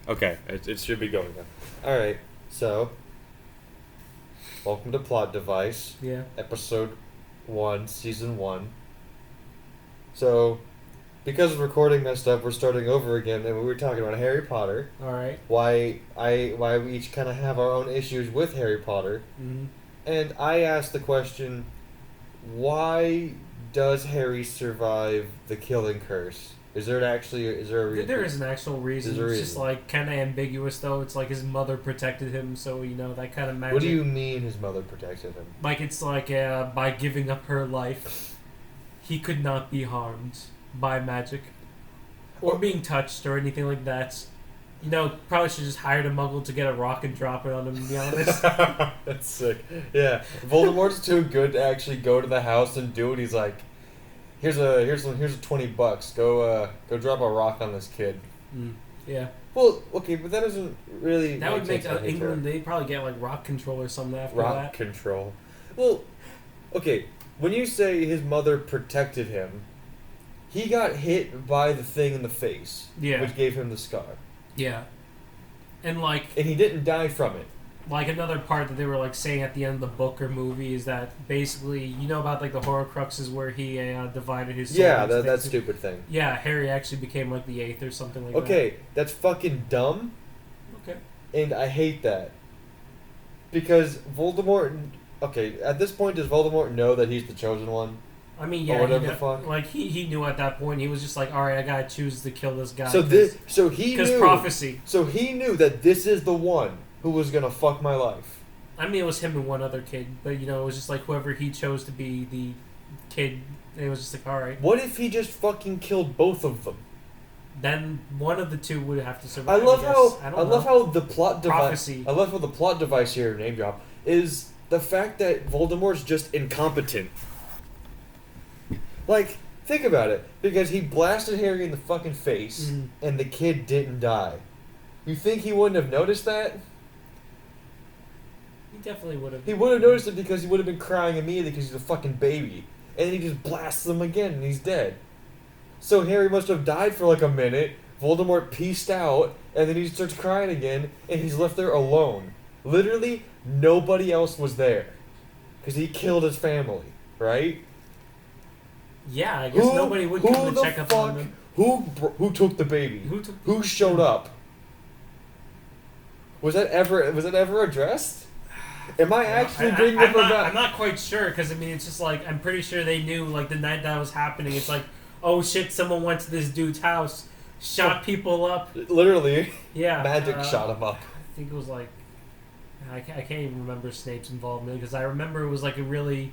Okay, it should be going now. Alright, so, welcome to Plot Device, Yeah. Episode 1, Season 1. So, because the recording messed up, we're starting over again, and we were talking about Harry Potter. All right. Why we each kind of have our own issues with Harry Potter. Mm-hmm. And I asked the question, why does Harry survive the killing curse? Is there a reason? There is an actual reason. Is there a It's just reason? like kind of ambiguous though. It's like his mother protected him, so that kind of magic. What do you mean his mother protected him? Like it's like by giving up her life, he could not be harmed by magic or being touched or anything like that. Probably should just hired a muggle to get a rock and drop it on him. To be honest. That's sick. Yeah, Voldemort's too good to actually go to the house and do it. He's like, here's a $20. Go drop a rock on this kid. Yeah. Well, okay, but that doesn't really. That would make sense, I think, England. for They'd probably get like rock control or something after rock that. control. Well, okay, when you say his mother protected him, he got hit by the thing in the face, Yeah. which gave him the scar, Yeah. And and he didn't die from it. like another part that they were like saying at the end of the book or movie is that basically about like the Horcruxes where he divided his soul Yeah, into that things. stupid thing. Yeah, Harry actually became like the eighth or something like that. Okay, that's fucking dumb. Okay. And I hate that. Because Voldemort... Okay, at this point, does Voldemort know that he's the chosen one? I mean, Or yeah, whatever he, the fuck? like he knew at that point. He was just like, all right, I gotta choose to kill this guy. So he because knew... prophecy. So he knew that this is the one who was gonna fuck my life. I mean, it was him and one other kid, but it was just like whoever he chose to be the kid. It was just like, all right. What if he just fucking killed both of them? Then one of the two would have to I survive. love guess. I love how the plot device... Prophecy. I love how the plot device here, name drop, is the fact that Voldemort's just incompetent. Like, think about it. Because he blasted Harry in the fucking face, Mhm. and the kid didn't die. You think he wouldn't have noticed that? He definitely would have. He would have noticed it because he would have been crying immediately because he's a fucking baby. And then he just blasts him again, and he's dead. So Harry must have died for like a minute, Voldemort pieced out, and then he starts crying again, and he's left there alone. Literally, nobody else was there. Because he killed his family, right? Yeah, I guess nobody would come to check up on him. Who took the baby? Who showed up? Was that ever addressed? Am I actually bringing up about? I'm not quite sure because it's just like I'm pretty sure they knew like the night that was happening. It's like, oh shit, someone went to this dude's house, shot people up. Literally, Yeah, magic shot him up. I think it was like I can't even remember Snape's involvement because I remember it was like a really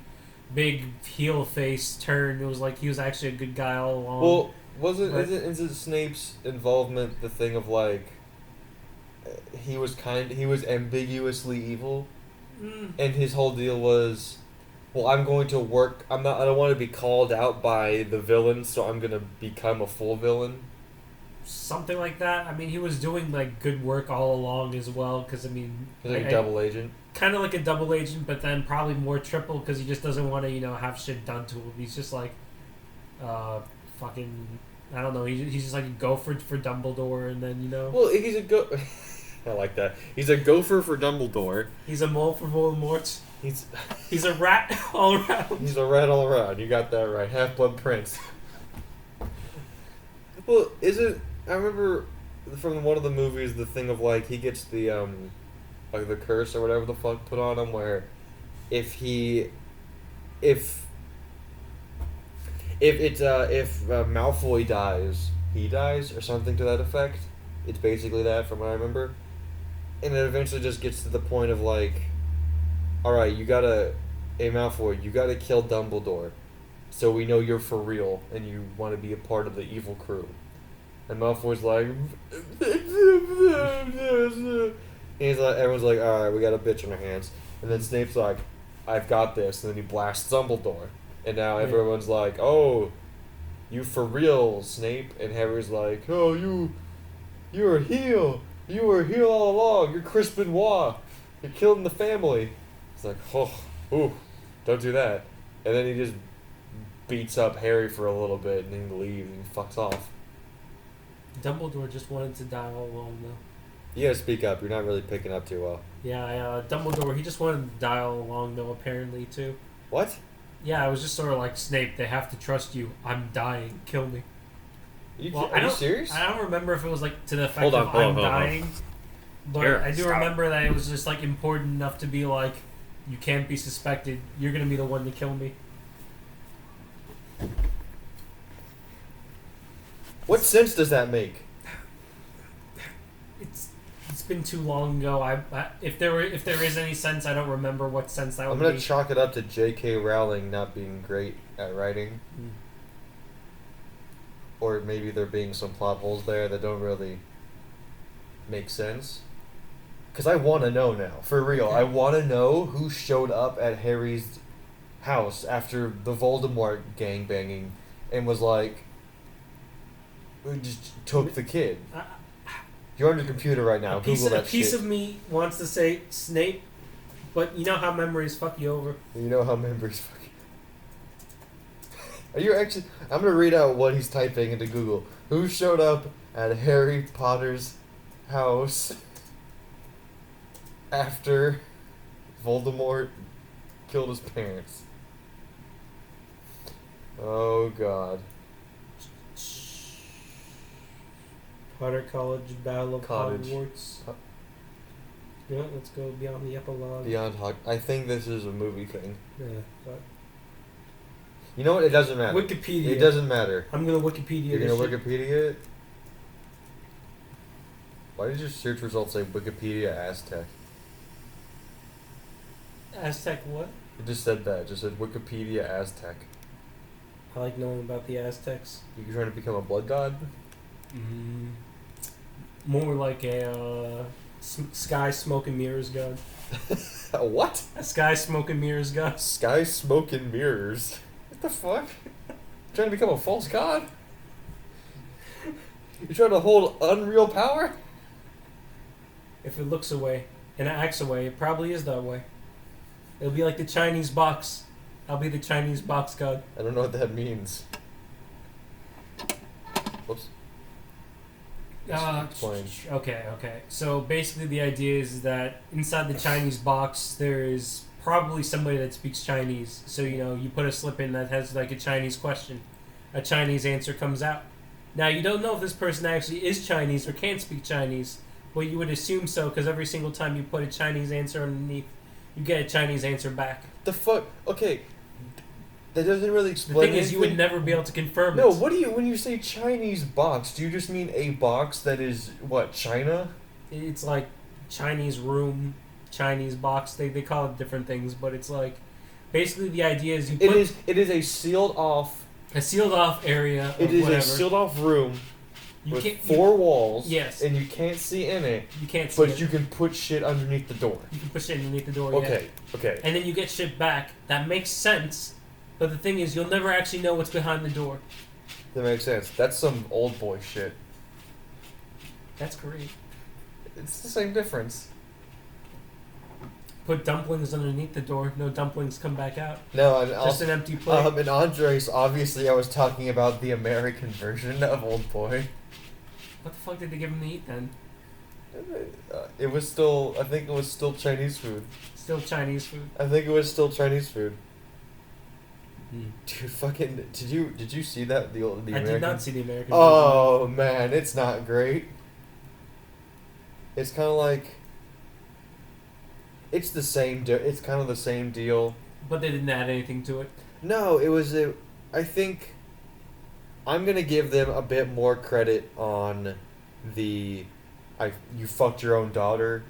big heel face turn. It was like he was actually a good guy all along. Well, isn't Snape's involvement the thing of like he was ambiguously evil, and his whole deal was, well, I'm going to work. I don't want to be called out by the villain, so I'm gonna become a full villain. Something like that. I mean, he was doing like good work all along as well. Because He's like a double agent. Kind of like a double agent, but then probably more triple because he just doesn't want to have shit done to him. He's just like, fucking. I don't know. He's just like a gopher for Dumbledore, and then Well, he's a I like that. He's a gopher for Dumbledore. he's a mole for Voldemort. He's a rat all around. He's a rat all around. You got that right. Half-Blood Prince. Well, I remember from one of the movies the thing of like he gets the like the curse or whatever the fuck put on him where if Malfoy dies, he dies or something to that effect. It's basically that from what I remember. And it eventually just gets to the point of like, alright, Malfoy, you gotta kill Dumbledore. So we know you're for real and you want to be a part of the evil crew. And Malfoy's like, and he's like, everyone's like, alright, we got a bitch on our hands. And then Snape's like, I've got this. And then he blasts Dumbledore. And now everyone's like, oh, you for real, Snape. And Harry's like, oh, you're a heel. You were a heel all along. You're Chris Benoit. You're killing the family. It's like, ooh, don't do that. And then he just beats up Harry for a little bit and then he leaves and he fucks off. Dumbledore just wanted to die all along, though. You gotta speak up. You're not really picking up too well. Yeah, Dumbledore, he just wanted to dial along, though, apparently, too. What? Yeah, I was just sort of like, Snape, they have to trust you. I'm dying. Kill me. Are you serious? I don't remember if it was, like, to the effect Hold on, of hold on, I'm hold on. dying. But Here, I do stop. remember that it was just, like, important enough to be like, you can't be suspected. You're going to be the one to kill me. What sense does that make? It's been too long ago. If there is any sense, I don't remember what sense that would I'm gonna be. chalk it up to J.K. Rowling not being great at writing, Mm. or maybe there being some plot holes there that don't really make sense. Cause I want to know now, for real. I want to know who showed up at Harry's house after the Voldemort gangbanging and was like, just took the kid. You're on your computer right now. A piece Google that shit. of me wants to say Snape, but you know how memories fuck you over. You know how memories fucking. Are you actually? I'm gonna read out what he's typing into Google. Who showed up at Harry Potter's house after Voldemort killed his parents? Oh God. Potter College Battle of Cottage. Hogwarts. Co- Yeah, let's go beyond the epilogue. Beyond Hog. I think this is a movie thing. Yeah, but You know what? It doesn't matter. Wikipedia. It doesn't matter. I'm gonna Wikipedia. You're this gonna shit. Wikipedia it? Why did your search results say Wikipedia Aztec? Aztec what? It just said that. It just said Wikipedia Aztec. I like knowing about the Aztecs. You trying to become a blood god? More like a sky smoke and mirrors god. What? A sky smoke and mirrors god. Sky, smoke, and mirrors. What the fuck? Trying to become a false god? You're trying to hold unreal power? If it looks away and it acts away, it probably is that way. It'll be like the Chinese box. I'll be the Chinese box god. I don't know what that means. Whoops. Explain. Okay. So basically, the idea is that inside the Chinese box, there is probably somebody that speaks Chinese. So you put a slip in that has like a Chinese question, a Chinese answer comes out. Now you don't know if this person actually is Chinese or can speak Chinese, but you would assume so because every single time you put a Chinese answer underneath, you get a Chinese answer back. The fuck? Okay. That doesn't really The explain thing is, you would anything. never be able to confirm No, it. what do you, when you say Chinese box, do you just mean a box that is, what, China? It's like Chinese room, Chinese box. They call it different things, but it's like basically the idea is you put It is a sealed off, a sealed off area. it Of is whatever. a sealed off room You with can't. four walls. Yes. And you can't see in it, You can't see but it. you can put shit underneath the door. You can push it underneath the door. Okay, Yeah. okay. And then you get shit back. That makes sense. But the thing is, you'll never actually know what's behind the door. That makes sense. That's some old boy shit. That's great. It's the same difference. Put dumplings underneath the door. No dumplings come back out. No, and Just also, an empty plate. and Andres, obviously I was talking about the American version of Old Boy. What the fuck did they give him to eat then? It was still, I think it was still Chinese food. Still Chinese food. I think it was still Chinese food. Hmm. Dude, fucking, did you see that, the American? I did not see the American Oh, man, it's not great. It's kind of like, it's the same, it's kind of the same deal. version. But they didn't add anything to it. No, I think I'm going to give them a bit more credit on the you fucked your own daughter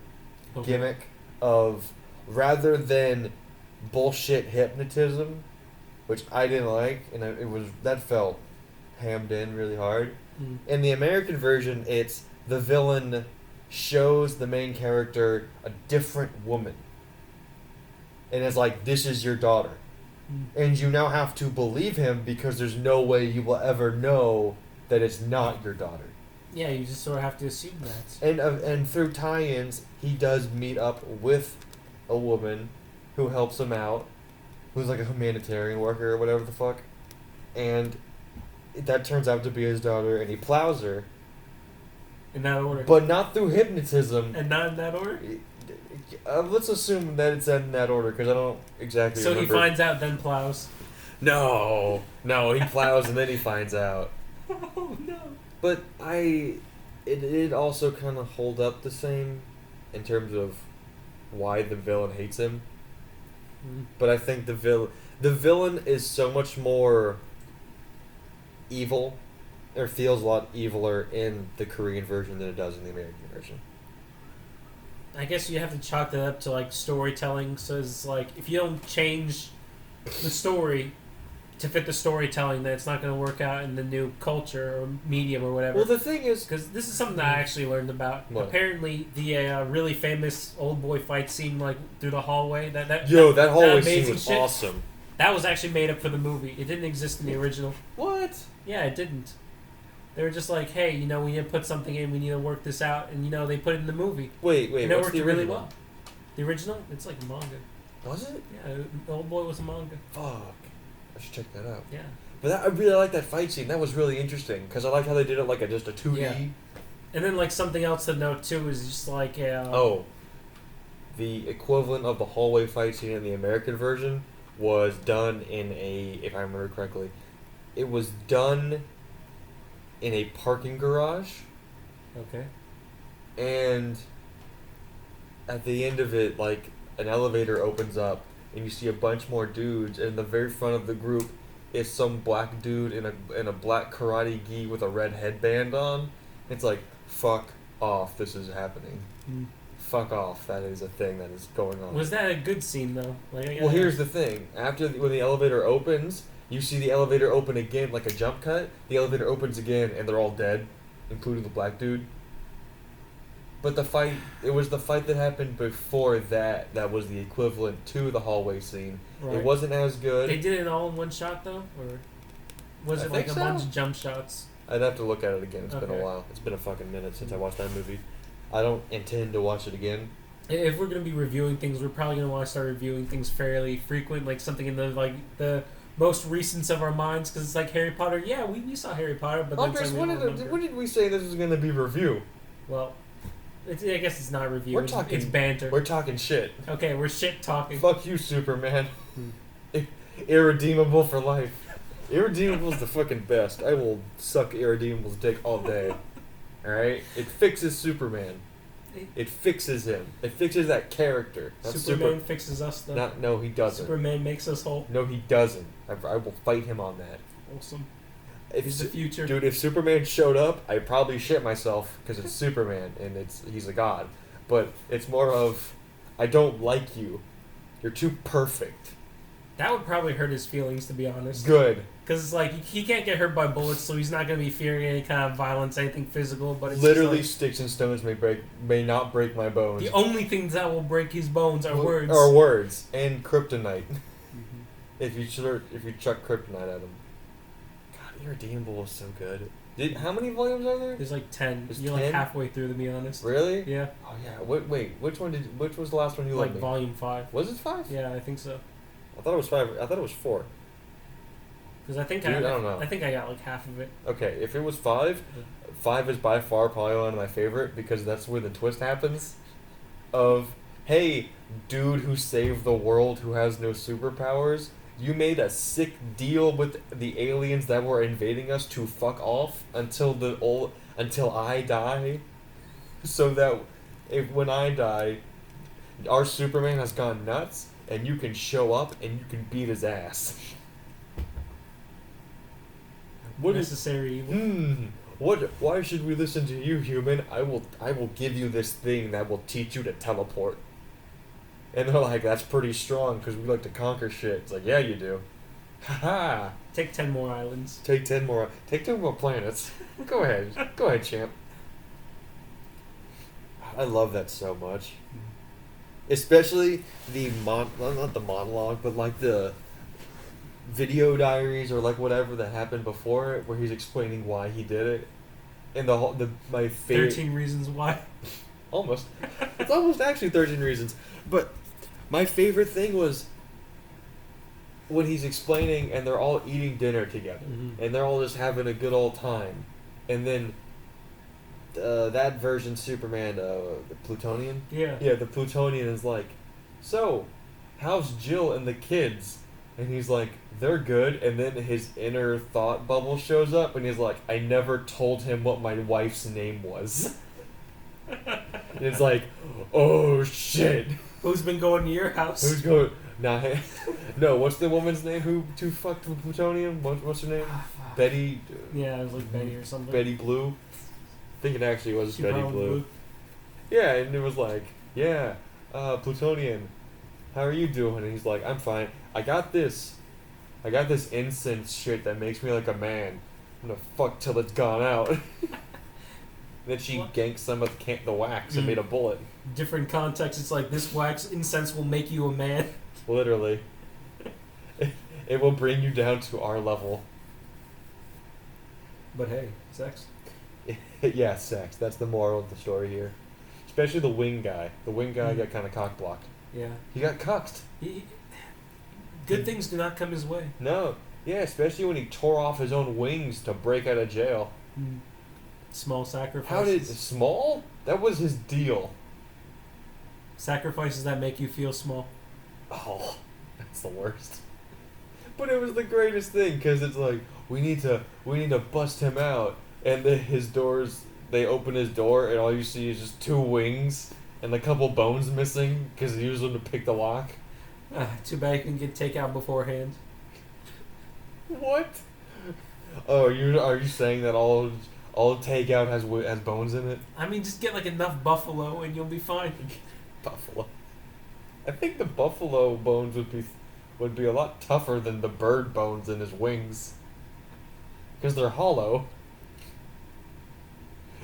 Okay. gimmick of, rather than bullshit hypnotism, which I didn't like, and that felt hammed in really hard. Hmm. In the American version, it's the villain shows the main character a different woman. And it's like, this is your daughter. Hmm. And you now have to believe him because there's no way you will ever know that it's not your daughter. Yeah, you just sort of have to assume that. And through tie-ins, he does meet up with a woman who helps him out, who's like a humanitarian worker or whatever the fuck. And that turns out to be his daughter, and he plows her. In that order. but not through hypnotism. And not in that order? Let's assume that it's in that order, because I don't exactly So remember. he finds out, then plows. No, he plows and then he finds out. Oh, no. But it also kind of hold up the same in terms of why the villain hates him. But I think the villain is so much more evil, or feels a lot eviler in the Korean version than it does in the American version. I guess you have to chalk that up to, like, storytelling. So it's like, if you don't change the story to fit the storytelling, then it's not going to work out in the new culture or medium or whatever. Well, the thing is, Because this is something that I actually learned about. What? Apparently, the really famous old boy fight scene, like, through the hallway, that hallway scene amazing was shit, awesome. that was actually made up for the movie. It didn't exist in the original. What? Yeah, it didn't. They were just like, hey, we need to put something in, we need to work this out, and, they put it in the movie. Wait, And it what's worked the really original? well. The original? It's like manga. Was it? Yeah, the old boy was a manga. Fuck. I should check that out. Yeah. But I really like that fight scene. That was really interesting, because I like how they did it like just a 2D. Yeah. And then, like, something else to note, too, is just like, the equivalent of the hallway fight scene in the American version was done in if I remember correctly, it was done in a parking garage, Okay. and at the end of it, like, an elevator opens up, and you see a bunch more dudes, and in the very front of the group is some black dude in a black karate gi with a red headband on. It's like, fuck off, this is happening. Mm. Fuck off, that is a thing that is going on. Was that a good scene, though? Like, Well, here's the thing. When the elevator opens, you see the elevator open again, like a jump cut. The elevator opens again, and they're all dead, including the black dude. But it was the fight that happened before that was the equivalent to the hallway scene. Right. It wasn't as good. They did it all in one shot, though? Or was I it like think a so. bunch of jump shots? I'd have to look at it again. It's been a Okay. while. It's been a fucking minute since I watched that movie. I don't intend to watch it again. If we're going to be reviewing things, we're probably going to want to start reviewing things fairly frequent, like something in the most recent of our minds, because it's like Harry Potter. Yeah, we saw Harry Potter, but then it's Andres, like when we don't remember. did we say this was going to be review? Well, I guess it's not review. We're It's talking- banter. We're talking shit. Okay, we're shit talking. Fuck you, Superman. Irredeemable for life. Irredeemable's the fucking best. I will suck Irredeemable's dick all day. Alright? It fixes Superman. It fixes him. It fixes that character. Not Superman fixes us, though. No, he doesn't. Superman makes us whole. No, he doesn't. I will fight him on that. Awesome. If He's the future. Dude, if Superman showed up, I'd probably shit myself because it's Superman and he's a god. But it's more of, I don't like you. You're too perfect. That would probably hurt his feelings, to be honest. Good. Because it's like, he can't get hurt by bullets, so he's not going to be fearing any kind of violence, anything physical. But it's Literally, just sticks and stones may not break my bones. like, the only things that will break his bones are words. Or words and kryptonite. Mhm. if you chuck kryptonite at him. God, Irredeemable is so good. How many volumes are there? There's like 10. There's You're like 10? halfway through, to be honest. Really? Yeah. Oh yeah. Wait. Which was the last one you Like lent me? volume 5. Was it 5? Yeah, I think so. I thought it was 5. I thought it was 4. Because I think Dude, I don't know. I think I got like half of it. Okay, if it was 5, 5 is by far probably one of my favorite because that's where the twist happens. Of, hey, dude who saved the world who has no superpowers, you made a sick deal with the aliens that were invading us to fuck off until I die, so that when I die, our Superman has gone nuts and you can show up and you can beat his ass. What is Necessary evil. Why should we listen to you, human? I will give you this thing that will teach you to teleport. And they're like, that's pretty strong because we like to conquer shit. It's like, yeah, you do. Haha. Take 10 more islands. Take 10 more planets. Go ahead, champ. I love that so much. Especially not the monologue, but like the video diaries or like whatever that happened before it, where he's explaining why he did it, and my favorite 13 reasons why. almost it's almost actually 13 reasons, but my favorite thing was when he's explaining and they're all eating dinner together Mhm. and they're all just having a good old time, and then that version Superman, the Plutonian. Yeah. Yeah, the Plutonian is like, so, how's Jill and the kids? And he's like, they're good. And then his inner thought bubble shows up, and he's like, I never told him what my wife's name was. And it's like, oh shit. Who's been going to your house? Who's going? Nah, no. What's the woman's name who fucked with plutonium? What's her name? Betty. Yeah, it was like Betty or something. Betty Blue. I think it actually was She Betty probably Blue. would. Yeah, and it was like, yeah, plutonian. How are you doing? And he's like, I'm fine. I got this incense shit that makes me like a man. I'm gonna fuck till it's gone out. Then she What? ganked some of the wax and made a bullet. Different context. It's like this wax incense will make you a man. Literally. It will bring you down to our level. But hey, sex. Yeah, sex. That's the moral of the story here. Especially the wing guy. The wing guy got kind of cock blocked. Yeah. He got cucked. Good things do not come his way. No. Yeah, especially when he tore off his own wings to break out of jail. Small sacrifices. How did small? That was his deal. Sacrifices that make you feel small. Oh, that's the worst. But it was the greatest thing because it's like we need to bust him out, and they open his door and all you see is just two wings and a couple bones missing because he used them to pick the lock. Too bad you can get takeout beforehand. What? Oh, are you saying that all takeout has bones in it? I mean, just get like enough buffalo and you'll be fine. Buffalo. I think the buffalo bones would be a lot tougher than the bird bones in his wings. Because they're hollow.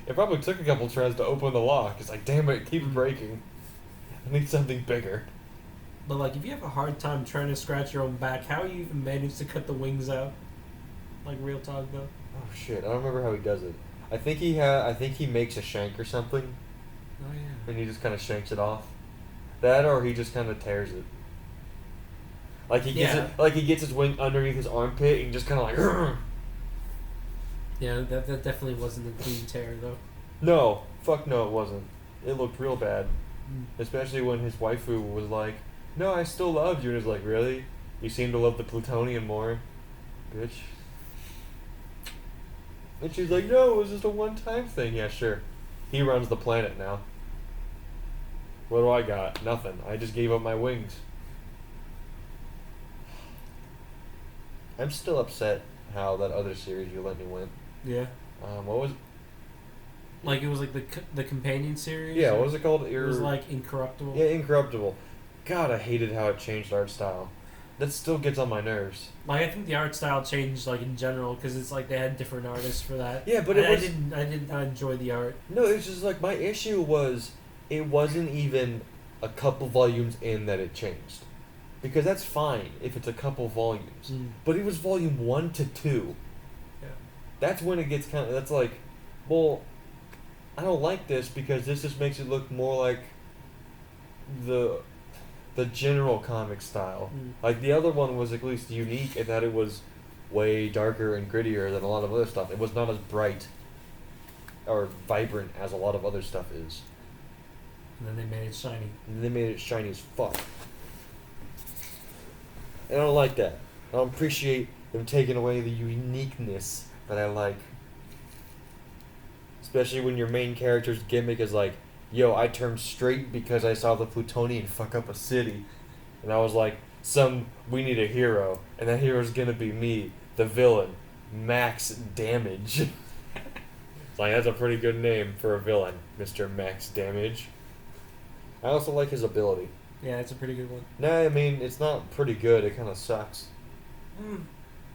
It probably took a couple tries to open the lock. It's like, damn it keeps breaking. I need something bigger. But like, if you have a hard time trying to scratch your own back, how you even manage to cut the wings out? Like real talk though. Oh shit! I don't remember how he does it. I think he makes a shank or something, Oh yeah. and he just kind of shanks it off. That or he just kind of tears it. Like he gets his wing underneath his armpit and just kind of like. Yeah, that definitely wasn't a clean tear though. No, fuck no, it wasn't. It looked real bad, Mm. especially when his waifu was like, "No, I still love you," and he's like, "Really? You seem to love the plutonium more, bitch." And she's like, "No, it was just a one-time thing." Yeah, sure. He runs the planet now. What do I got? Nothing. I just gave up my wings. I'm still upset how that other series you let me win. Yeah. What was? Like it was like the companion series. Yeah, or- what was it called? It was like Incorruptible. Yeah, Incorruptible. God, I hated how it changed art style. That still gets on my nerves. Like I think the art style changed like in general because it's like they had different artists for that. Yeah, but I did not enjoy the art. No, it's just like my issue was it wasn't even a couple volumes in that it changed. Because that's fine if it's a couple volumes. But it was volume 1 to 2. Yeah. That's when it gets kind of, that's like, well, I don't like this because this just makes it look more like the general comic style. Like the other one was at least unique in that it was way darker and grittier than a lot of other stuff. It was not as bright or vibrant as a lot of other stuff is. And then they made it shiny. And they made it shiny as fuck. And I don't like that. I don't appreciate them taking away the uniqueness that I like. Especially when your main character's gimmick is like, yo, I turned straight because I saw the Plutonian fuck up a city. And I was like, we need a hero. And that hero's gonna be me, the villain, Max Damage. It's like, that's a pretty good name for a villain, Mr. Max Damage. I also like his ability. Yeah, it's a pretty good one. Nah, I mean, it's not pretty good, it kind of sucks.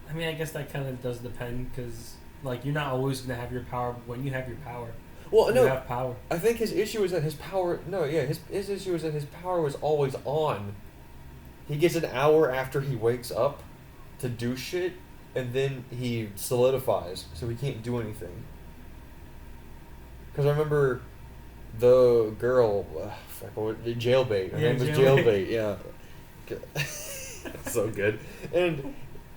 I mean, I guess that kind of does depend because like you're not always gonna have your power, but when you have your power, Well, you no, have power. I think his issue is that his power. No, yeah, his issue is that his power was always on. He gets an hour after he wakes up to do shit, and then he solidifies, so he can't do anything. Because I remember the girl, Jailbait. Her Yeah, name was Jailbait. Jailbait. Yeah, so good. And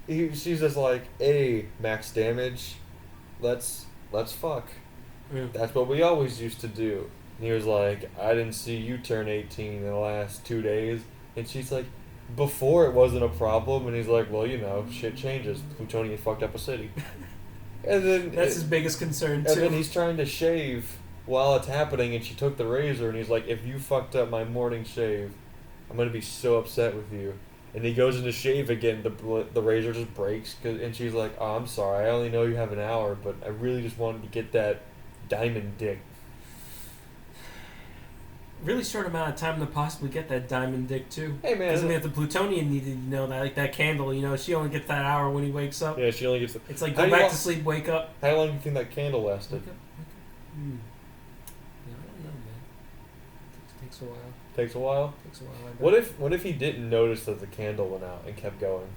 she's just like, "Hey, Max Damage, let's fuck." Yeah. That's what we always used to do. And he was like, I didn't see you turn 18 in the last 2 days. And she's like, before it wasn't a problem. And he's like, well, you know, shit changes. Plutonian fucked up a city. And then That's his biggest concern, too. and then he's trying to shave while it's happening, and she took the razor, and he's like, if you fucked up my morning shave, I'm going to be so upset with you. And he goes in to shave again, the razor just breaks, and she's like, oh, I'm sorry, I only know you have an hour, but I really just wanted to get that diamond dick. Really short amount of time to possibly get that diamond dick, too. Hey, man. Because, I mean, if the Plutonian needed, you know, that, like, that candle, you know, she only gets that hour when he wakes up. Yeah, she only gets... It's like, How go do you back wa- to sleep, wake up. How long do you think that candle lasted? Wake up. Yeah, I don't know, man. Takes a while. Takes a while? Takes a while, I bet. What if he didn't notice that the candle went out and kept going?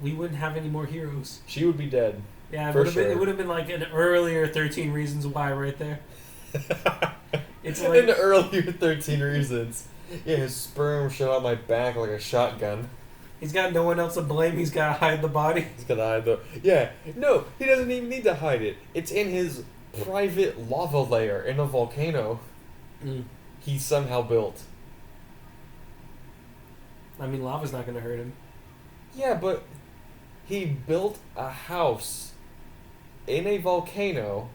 We wouldn't have any more heroes. She would be dead. Yeah, For sure. it would have been like an earlier 13 Reasons Why right there. It's like In the earlier 13 Reasons. Yeah, his sperm shot out my back like a shotgun. he's got no one else to blame. He's got to hide the body. He's gonna hide the... Yeah, no, he doesn't even need to hide it. It's in his private lava layer in a volcano he somehow built. I mean, lava's not going to hurt him. Yeah, but he built a house in a volcano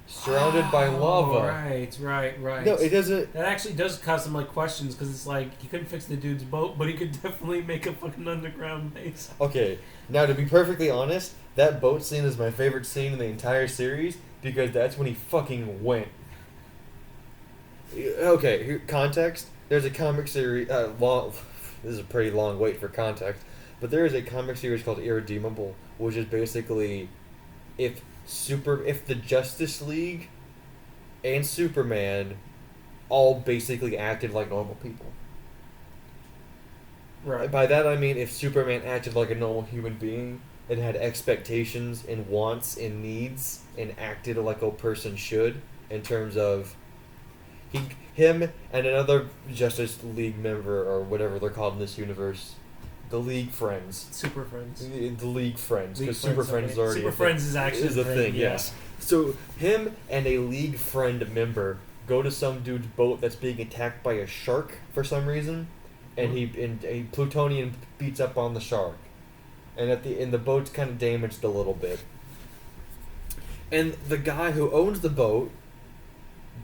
surrounded by lava. Oh, right. No, it doesn't... That actually does cause some like questions because it's like he couldn't fix the dude's boat, but he could definitely make a fucking underground base. Okay, now to be perfectly honest, that boat scene is my favorite scene in the entire series because that's when he fucking went. Okay, context. There's a comic series. This is a pretty long wait for context, but there is a comic series called Irredeemable, which is basically if the Justice League and Superman all basically acted like normal people. Right. By that I mean if Superman acted like a normal human being and had expectations and wants and needs and acted like a person should in terms of him and another Justice League member or whatever they're called in this universe, the League Friends. Super Friends. The League Friends, League because Super Friends is already Super Friends is actually is a thing. yeah. Yes. So him and a League Friend member go to some dude's boat that's being attacked by a shark for some reason, and a Plutonian beats up on the shark, and the boat's kind of damaged a little bit, and the guy who owns the boat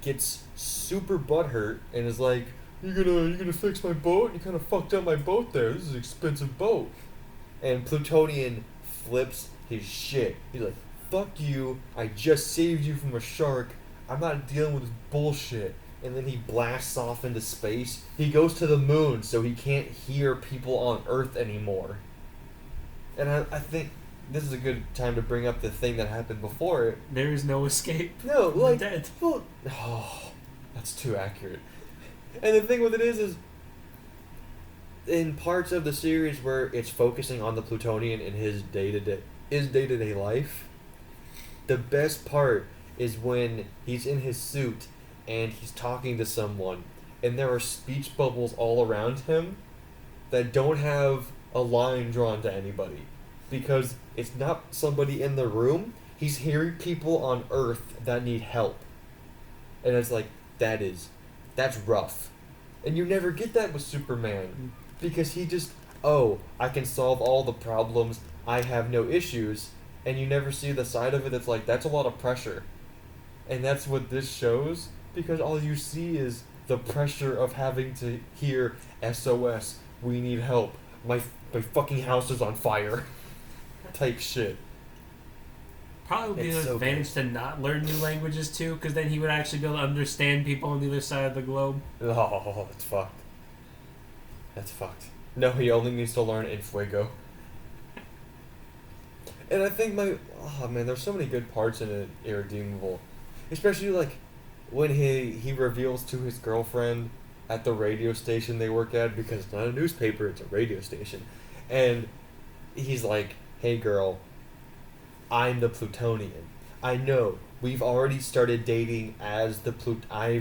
gets super butthurt and is like, you're gonna fix my boat? You kind of fucked up my boat there. This is an expensive boat. And Plutonian flips his shit. He's like, fuck you. I just saved you from a shark. I'm not dealing with this bullshit. And then he blasts off into space. He goes to the moon so he can't hear people on Earth anymore. And I think this is a good time to bring up the thing that happened before it. There is no escape. No, You're like... dead. Well, oh, that's too accurate. And the thing with it is in parts of the series where it's focusing on the Plutonian in his day-to-day life, the best part is when he's in his suit and he's talking to someone and there are speech bubbles all around him that don't have a line drawn to anybody because it's not somebody in the room. He's hearing people on Earth that need help. And it's like, that's rough. And you never get that with Superman. Because he just, I can solve all the problems, I have no issues, and you never see the side of it that's like, that's a lot of pressure. And that's what this shows, because all you see is the pressure of having to hear SOS, we need help, my fucking house is on fire, type shit. Probably would be It's an so advantage to not learn new languages too, because then he would actually be able to understand people on the other side of the globe. Oh, that's fucked. That's fucked. No, he only needs to learn in Fuego. And I think there's so many good parts in it, Irredeemable. Especially like when he reveals to his girlfriend at the radio station they work at, because it's not a newspaper, it's a radio station. And he's like, hey girl, I'm the Plutonian. I know, we've already started dating as the I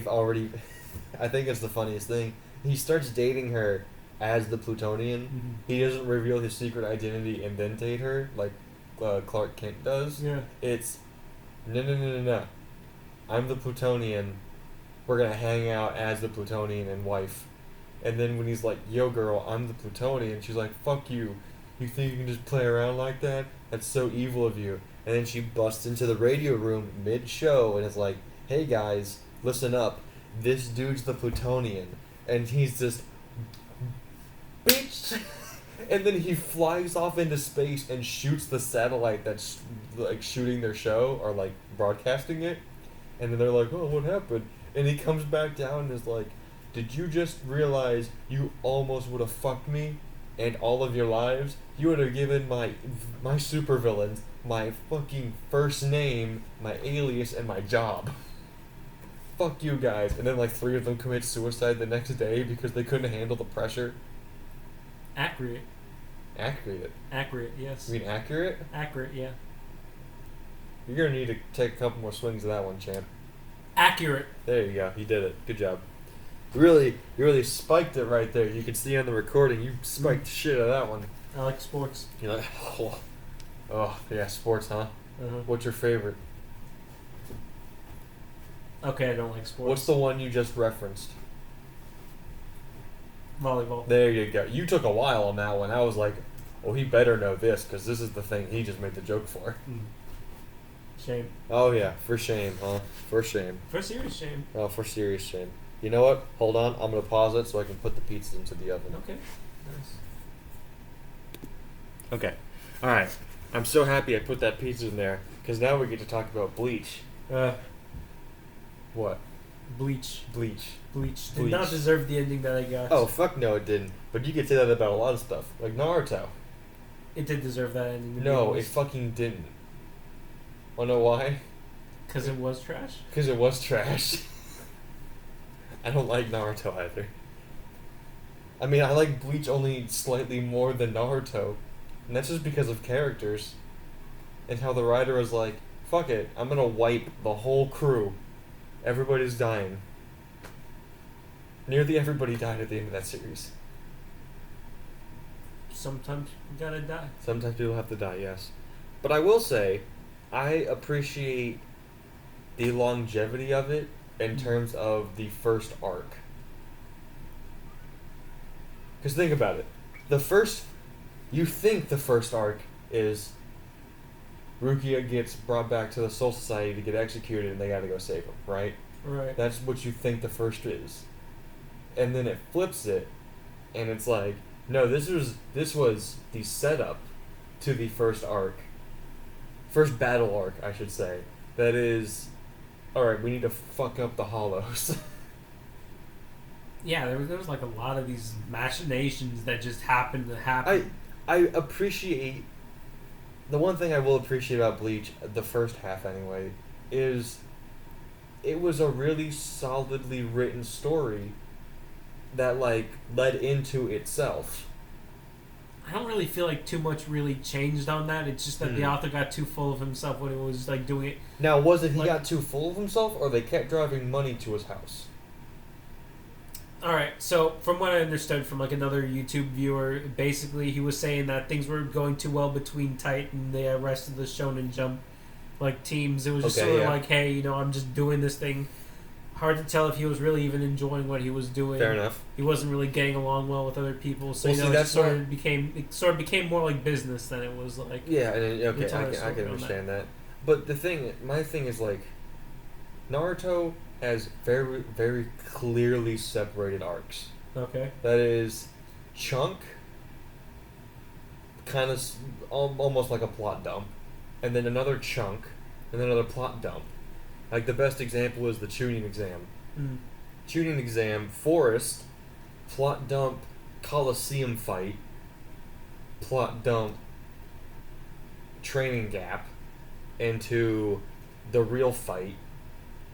think it's the funniest thing. He starts dating her as the Plutonian. Mm-hmm. He doesn't reveal his secret identity and then date her, like Clark Kent does. Yeah. It's No. I'm the Plutonian. We're gonna hang out as the Plutonian and wife. And then when he's like, yo girl, I'm the Plutonian, she's like, fuck you. You think you can just play around like that? That's so evil of you. And then she busts into the radio room mid-show and is like, hey guys, listen up. This dude's the Plutonian. And he's just, bitch! And then he flies off into space and shoots the satellite that's like shooting their show or like broadcasting it. And then they're like, oh, what happened? And he comes back down and is like, did you just realize you almost would have fucked me and all of your lives? You would have given my supervillains my fucking first name, my alias, and my job. Fuck you guys. And then like 3 of them commit suicide the next day because they couldn't handle the pressure. Accurate. Accurate, Yes. You mean accurate? Accurate, yeah. You're gonna need to take a couple more swings of that one, champ. Accurate. There you go. You did it. Good job. You really spiked it right there. You can see on the recording, you spiked the shit out of that one. I like sports. You're like, oh yeah, sports, huh? Uh-huh. What's your favorite? Okay, I don't like sports. What's the one you just referenced? Volleyball. There you go. You took a while on that one. I was like, well, he better know this because this is the thing he just made the joke for. Shame. Oh yeah, for shame, huh? For shame. For serious shame. Oh, for serious shame. You know what? Hold on. I'm going to pause it so I can put the pizzas into the oven. Okay. Nice. Okay. All right. I'm so happy I put that pizza in there because now we get to talk about Bleach. What? Bleach. Bleach. Did not deserve the ending that I got. Oh, fuck no, it didn't. But you could say that about a lot of stuff. Like Naruto. It did deserve that ending. No, it fucking didn't. Wanna know why? Because it was trash? Because it was trash. I don't like Naruto either. I mean, I like Bleach only slightly more than Naruto. And that's just because of characters. And how the writer was like, fuck it, I'm gonna wipe the whole crew. Everybody's dying. Nearly everybody died at the end of that series. Sometimes you gotta die. Sometimes people have to die, yes. But I will say, I appreciate the longevity of it in terms of the first arc. Because think about it. You think the first arc is Rukia gets brought back to the Soul Society to get executed and they gotta go save him, right? Right. That's what you think the first is. And then it flips it, and it's like, no, this was the setup to the first arc. First battle arc, I should say. That is, alright, we need to fuck up the Hollows. Yeah, there was like a lot of these machinations that just happened to happen. I appreciate, the one thing I will appreciate about Bleach, the first half anyway, is it was a really solidly written story that like led into itself. I don't really feel like too much really changed on that. It's just that the author got too full of himself when he was like doing it. Now, was it he like, got too full of himself, or they kept driving money to his house? Alright, so from what I understood from like another YouTube viewer, basically he was saying that things were going too well between Tight and the rest of the Shonen Jump like teams. It was just sort of like, hey, you know, I'm just doing this thing. Hard to tell if he was really even enjoying what he was doing. Fair enough. He wasn't really getting along well with other people, so Well, you see, know, that's it sort of became more like business than it was like. Yeah, and okay, Guitarist I can on understand that. But my thing is like, Naruto has very, very clearly separated arcs. Okay. That is, Chunk, kind of almost like a plot dump, and then another chunk, and then another plot dump. Like the best example is the Chunin exam. Chunin exam, Forest, plot dump, Coliseum fight, plot dump, training gap, into the real fight,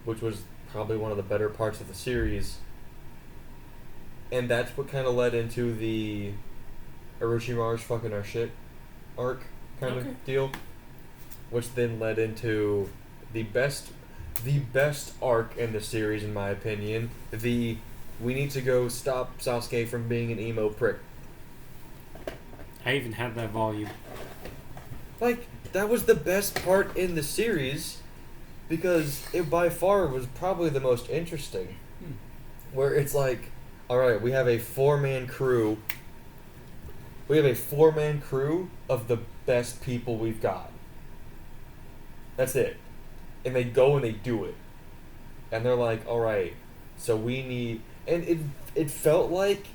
which was probably one of the better parts of the series. And that's what kind of led into the Orochimaru's fucking our shit arc kind of deal, which then led into the best arc in the series, in my opinion. We need to go stop Sasuke from being an emo prick. I even had that volume. Like, that was the best part in the series, because it by far was probably the most interesting. Where it's like, all right, we have a 4-man crew. We have a 4-man crew of the best people we've got. That's it. And they go and they do it. And they're like, all right, so we need... And it felt like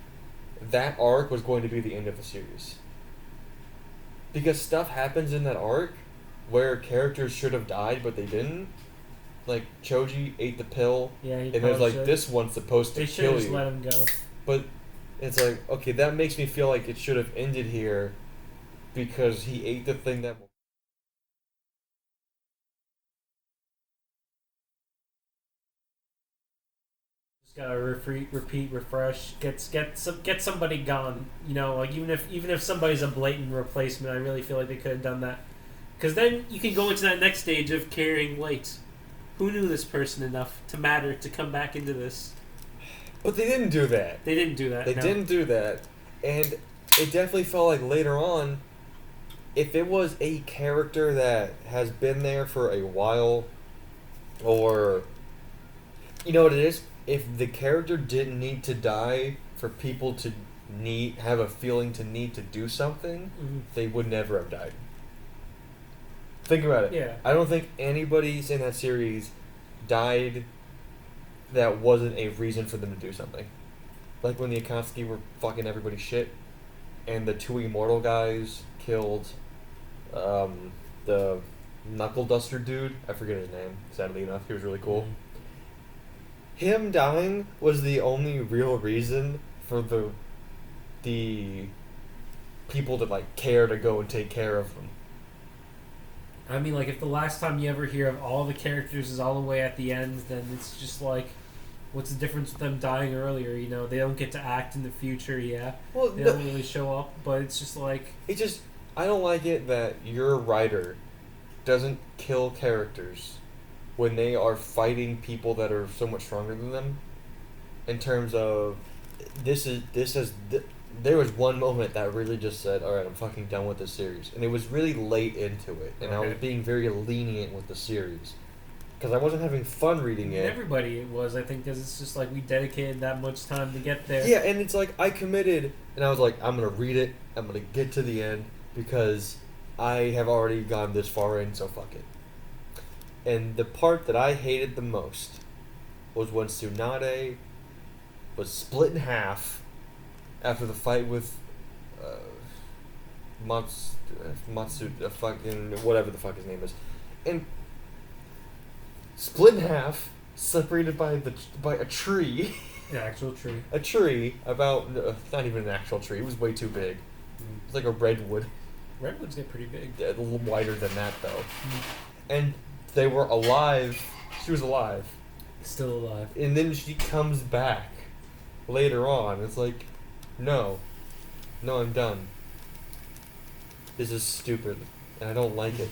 that arc was going to be the end of the series. Because stuff happens in that arc where characters should have died, but they didn't. Like, Choji ate the pill, Yeah, he and there's like, should. this one's supposed to They should kill have just you. let him go. But it's like, okay, that makes me feel like it should have ended here because he ate the thing that... Just gotta repeat, refresh. Get somebody gone. You know, like even if somebody's a blatant replacement, I really feel like they could have done that. Because then you can go into that next stage of carrying weight. Who knew this person enough to matter to come back into this? But they didn't do that. They didn't do that. They no. didn't do that. And it definitely felt like later on, if it was a character that has been there for a while, or... You know what it is? If the character didn't need to die for people to have a feeling to need to do something, Mhm. they would never have died. Think about it. Yeah. I don't think anybody's in that series died that wasn't a reason for them to do something. Like when the Akatsuki were fucking everybody's shit, and the 2 immortal guys killed the knuckle duster dude. I forget his name, sadly enough. He was really cool. Mhm. Him dying was the only real reason for the people to like care to go and take care of them. I mean, like, if the last time you ever hear of all the characters is all the way at the end, then it's just like, what's the difference with them dying earlier? You know, they don't get to act in the future, yeah. Well, They don't really show up, but it's just like... I don't like it that your writer doesn't kill characters when they are fighting people that are so much stronger than them. In terms of, there was one moment that really just said, alright, I'm fucking done with this series. And it was really late into it, and I was Okay. being very lenient with the series. Because I wasn't having fun reading it. Everybody was, I think, because it's just like we dedicated that much time to get there. Yeah, and it's like I committed, and I was like, I'm gonna read it. I'm gonna get to the end because I have already gone this far in, so fuck it. And the part that I hated the most was when Tsunade was split in half after the fight with Matsu, fucking whatever the fuck his name is, and split in half, separated by a tree. An actual tree. A tree about not even an actual tree. It was way too big. It's like a redwood. Redwoods get pretty big. A little wider than that though. And they were alive. She was alive. Still alive. And then she comes back later on. It's like, no, I'm done. This is stupid, and I don't like it.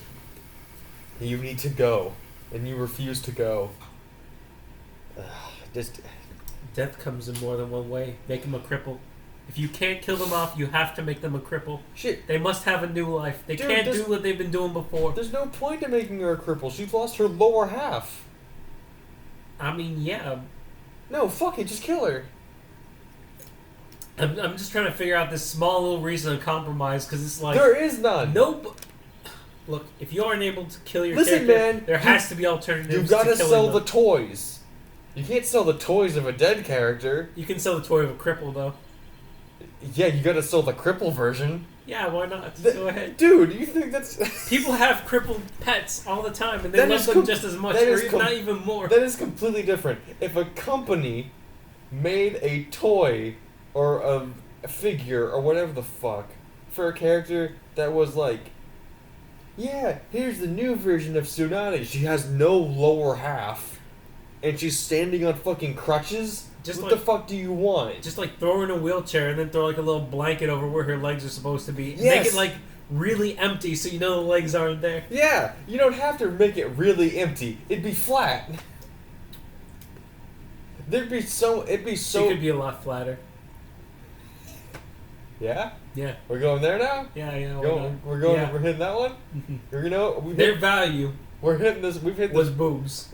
You need to go, and you refuse to go. Just. Death comes in more than one way. Make them a cripple. If you can't kill them off, you have to make them a cripple. Shit. They must have a new life. They Dude, can't there's- do what they've been doing before. There's no point in making her a cripple. She's lost her lower half. I mean, yeah. No, fuck it. Just kill her. I'm just trying to figure out this small little reason to compromise because it's like There is none. nope. Look, if you aren't able to kill your Listen, character, man, there has to be alternatives. You gotta to killing sell them. the toys. You can't sell the toys of a dead character. You can sell the toy of a cripple, though. Yeah, you gotta sell the cripple version. Yeah, why not? Th- Go ahead. Dude, you think that's... People have crippled pets all the time, and they That love is them com- just as much, that or is if com- not even more. That is completely different. If a company made a toy or a figure or whatever the fuck for a character that was like, yeah, here's the new version of Tsunade. She has no lower half, and she's standing on fucking crutches. Just what like- the fuck do you want? Just like throw her in a wheelchair and then throw like a little blanket over where her legs are supposed to be. Yes. Make it like really empty so you know the legs aren't there. Yeah, you don't have to make it really empty. It'd be flat. It'd be It so. could be a lot flatter. Yeah, Yeah. we're going there now. Yeah, yeah. We're going. Yeah. We're hitting that one. Mhm. You know, Their value We're hitting this. We've hit Was this. boobs.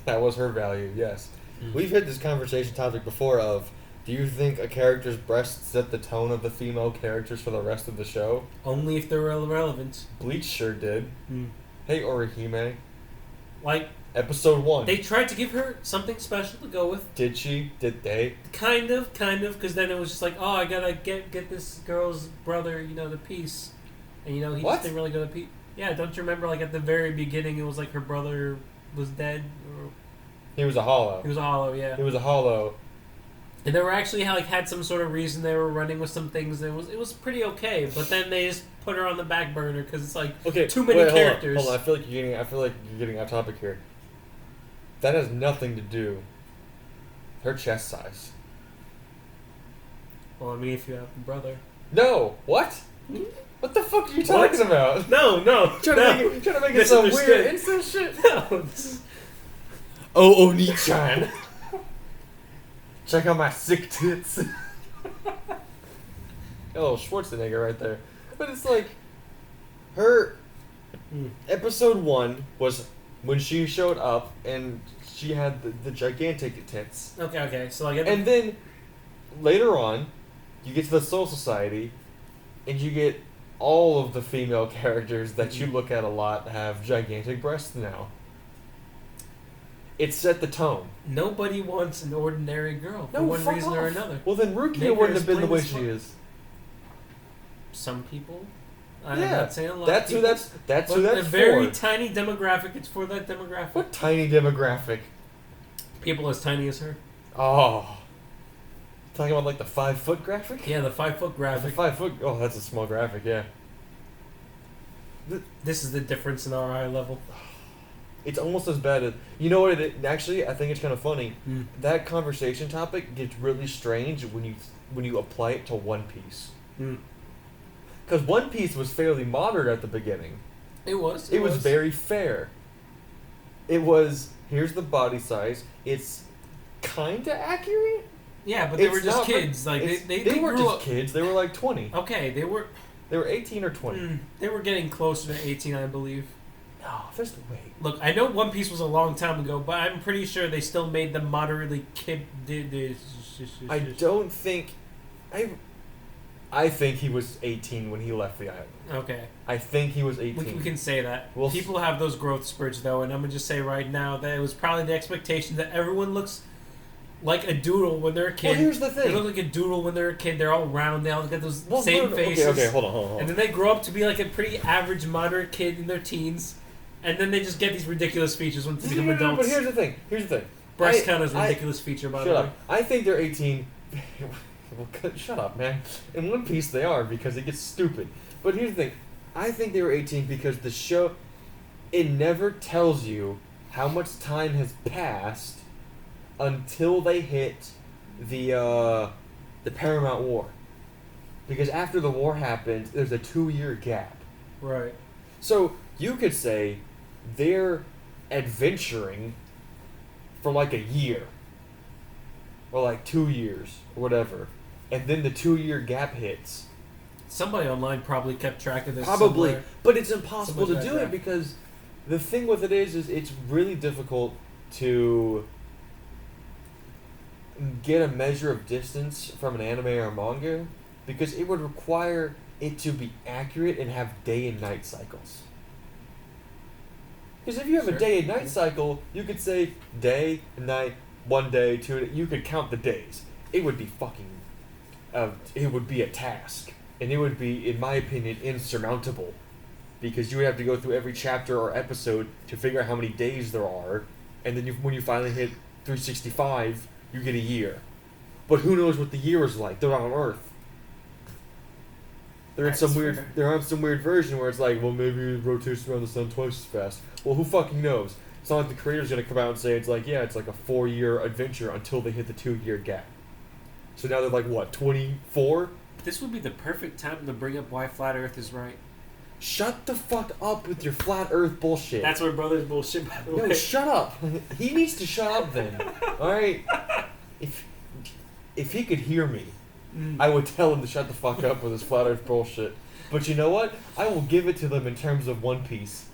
That was her value. Yes, Mm. we've hit this conversation topic before. Of do you think a character's breasts set the tone of the female characters for the rest of the show? Only if they're relevant. Bleach sure did. Mm. Hey Orihime, Like, episode 1. they tried to give her something special to go with. Did she? Did they? Kind of, because then it was just like, oh, I gotta get this girl's brother, the piece. And, he What? just didn't really go to piece. Yeah, don't you remember, like, at the very beginning, it was like her brother was dead? Or He was a hollow. he was a hollow, yeah. He was a hollow. And they were actually, had some sort of reason they were running with some things. It was pretty okay, but then they just put her on the back burner, because it's like, Okay, too many wait, characters. Hold on. I feel like you're getting off topic here. That has nothing to do with her chest size. Well, I mean, if you have a brother. No. What? What the fuck are you What? talking about? No, Trying to make it so weird Misunderstood. instant shit. No, this is- Oh, Oni-chan. Check out my sick tits. Oh, Schwarzenegger right there. But it's like, her Mm. episode 1 was when she showed up and she had the gigantic tits. Okay, so like, And then later on, you get to the Soul Society, and you get all of the female characters that you look at a lot have gigantic breasts now. It set the tone. nobody wants an ordinary girl for one fuck reason or off. another. Well, then Make Rukia her wouldn't as have been the plain way as she fuck. is. Some people. I'm Yeah, not saying a lot. that's of who people, that's but who a that's very for. tiny demographic. It's for that demographic. What tiny demographic? People as tiny as her. Oh, talking about like the 5-foot graphic. Yeah, the 5-foot The graphic. 5-foot. Oh, that's a small graphic. Yeah. This is the difference in our eye level. It's almost as bad as you know what it actually. I think it's kind of funny. Mm. That conversation topic gets really strange when you apply it to One Piece. Mm. Because One Piece was fairly modern at the beginning. It was. It was very fair. It was here's the body size. It's kinda accurate. Yeah, but they were It's just not- kids. Like they weren't grew just up. kids. They were like 20. Okay, they were. They were 18 or 20. They were getting closer to 18, I believe. No, there's no way. Look, I know One Piece was a long time ago, but I'm pretty sure they still made them moderately kid. I don't think. I think he was 18 when he left the island. Okay, I think he was 18. we can say that. We'll People have those growth spurts though, and I'm gonna just say right now that it was probably the expectation that everyone looks like a doodle when they're a kid. Well, here's the They thing. look like a doodle when they're a kid. They're all round. They all get those Well, same no, faces. Okay, hold on. And then they grow up to be like a pretty average, moderate kid in their teens, and then they just get these ridiculous features when they become adults. But here's the thing. Breast I- count is a I- ridiculous feature, by Shut the way. up. I think they're 18. Well, shut up, man. In One Piece, they are because it gets stupid. But here's the thing. I think they were 18 because the show, it never tells you how much time has passed until they hit the Paramount War. Because after the war happened, there's a 2-year gap. Right. So you could say they're adventuring for like a year. Or like 2 years, or whatever. And then the 2-year gap hits. Somebody online probably kept track of this. Probably. somewhere. But it's impossible to Somebody's do got it because the thing with it is it's really difficult to get a measure of distance from an anime or manga because it would require it to be accurate and have day and night cycles. Because if you have a Sure. day and night cycle, you could say day and night, 1 day, 2 day, you could count the days. It would be fucking, it would be a task. And it would be, in my opinion, insurmountable. Because you would have to go through every chapter or episode to figure out how many days there are. And then when you finally hit 365, you get a year. But who knows what the year is like? They're on Earth. They're in That's some weird. fair. They're on some weird version where it's like, well, maybe it rotates around the sun twice as fast. Well, who fucking knows? It's not like the creator's gonna come out and say it's like, yeah, it's like a 4-year adventure until they hit the 2-year gap. So now they're like what, 24? This would be the perfect time to bring up why Flat Earth is right. Shut the fuck up with your flat Earth bullshit. That's where Brothers bullshit, by the No, way. shut up. He needs to shut up then. All right. If he could hear me, Mm. I would tell him to shut the fuck up with his flat Earth bullshit. But you know what? I will give it to them in terms of One Piece.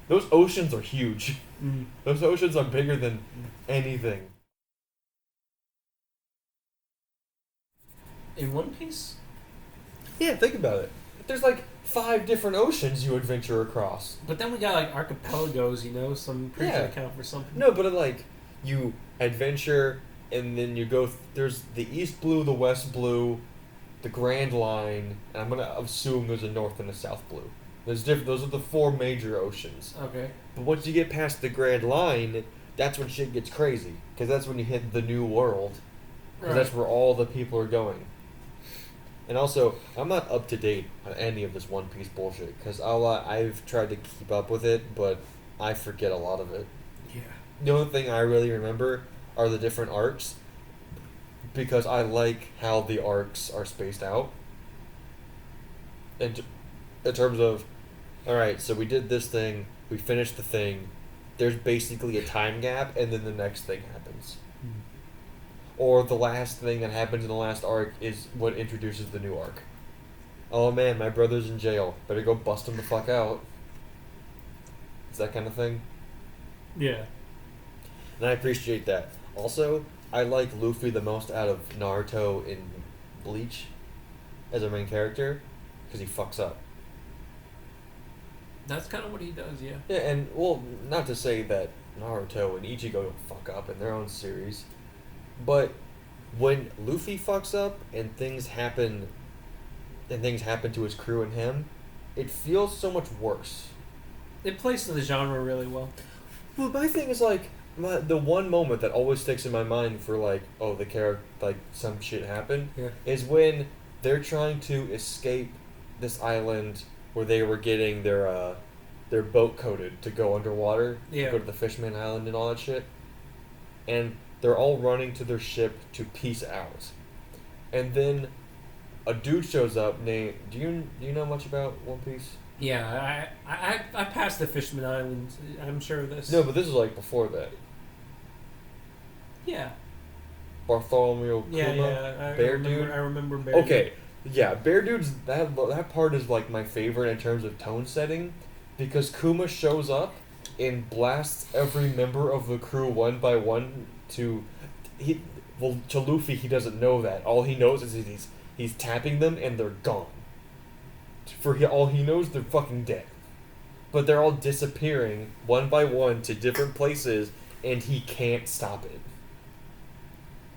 Those oceans are huge. Mm. Those oceans are bigger than anything. In One Piece? Yeah, think about it. There's like 5 different oceans you adventure across. But then we got like archipelagos, so I'm pretty sure Yeah. they count for something. No, but like you adventure and then you go. There's the East Blue, the West Blue, the Grand Line, and I'm gonna assume there's a North and a South Blue. There's different. Those are the 4 major oceans. Okay. But once you get past the Grand Line, that's when shit gets crazy. Because that's when you hit the New World. Because that's where all the people are going. And also, I'm not up to date on any of this One Piece bullshit. Because I've tried to keep up with it, but I forget a lot of it. Yeah. The only thing I really remember are the different arcs. Because I like how the arcs are spaced out. And in terms of, alright, so we did this thing, we finished the thing, there's basically a time gap, and then the next thing happens. Or the last thing that happens in the last arc is what introduces the new arc. Oh man, my brother's in jail. Better go bust him the fuck out. It's that kind of thing. Yeah. And I appreciate that. Also, I like Luffy the most out of Naruto in Bleach as a main character because he fucks up. That's kind of what he does, yeah. Yeah, and well, not to say that Naruto and Ichigo don't fuck up in their own series, but when Luffy fucks up and things happen to his crew and him, it feels so much worse. It plays to the genre really well. Well, my thing is like the one moment that always sticks in my mind for like, oh, the character, like some shit happened, Yeah. is when they're trying to escape this island where they were getting their boat coated to go underwater, Yeah. to go to the Fishman Island and all that shit, and they're all running to their ship to peace out, and then a dude shows up named. Do you know much about One Piece? Yeah, I passed the Fishman Island. I'm sure of this. No, but this is like before that. Yeah. Bartholomew Kuma, Yeah. Bear Dude. I remember Bear Okay, yeah, Bear Dude's that part is like my favorite in terms of tone setting, because Kuma shows up and blasts every member of the crew one by one to Luffy. He doesn't know that. All he knows is he's tapping them and they're gone. All he knows, they're fucking dead. But they're all disappearing one by one to different places, and he can't stop it.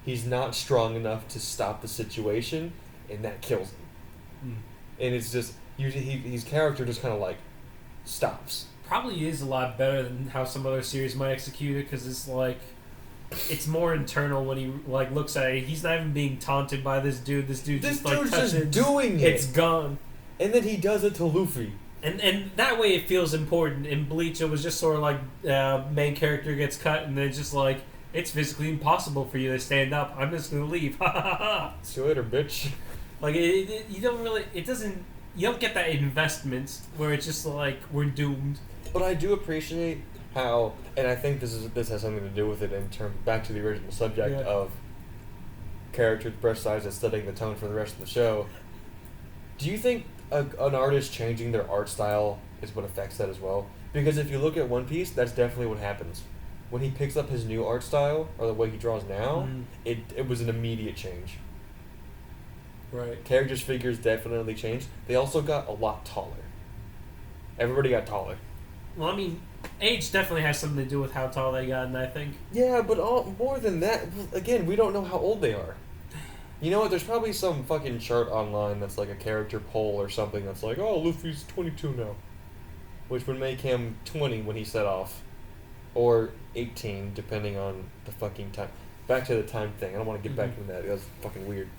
He's not strong enough to stop the situation, and that kills him. And it's just usually his character just kind of like stops. Probably is a lot better than how some other series might execute it, because it's like it's more internal when he like looks at it. He's not even being taunted by this dude. This dude This just like dude's touches just it. doing It's it, gone. and then he does it to Luffy. And that way it feels important. In Bleach, it was just sort of like main character gets cut, and then it's just like it's physically impossible for you to stand up. I'm just gonna leave. Ha ha ha. See you later, bitch. Like you don't really. It doesn't. You don't get that investment where it's just like we're doomed. But I do appreciate how, and I think this has something to do with it in terms back to the original subject Yeah. of character brush size and setting the tone for the rest of the show. Do you think an artist changing their art style is what affects that as well? Because if you look at One Piece, that's definitely what happens. When he picks up his new art style, or the way he draws now, it was an immediate change. Right. Characters' figures definitely changed. They also got a lot taller. Everybody got taller. Well, I mean, age definitely has something to do with how tall they got, and I think. Yeah, but more than that, again, we don't know how old they are. You know what? There's probably some fucking chart online that's like a character poll or something that's like, oh, Luffy's 22 now. Which would make him 20 when he set off. Or 18, depending on the fucking time. Back to the time thing. I don't want to get back into that. That's fucking weird.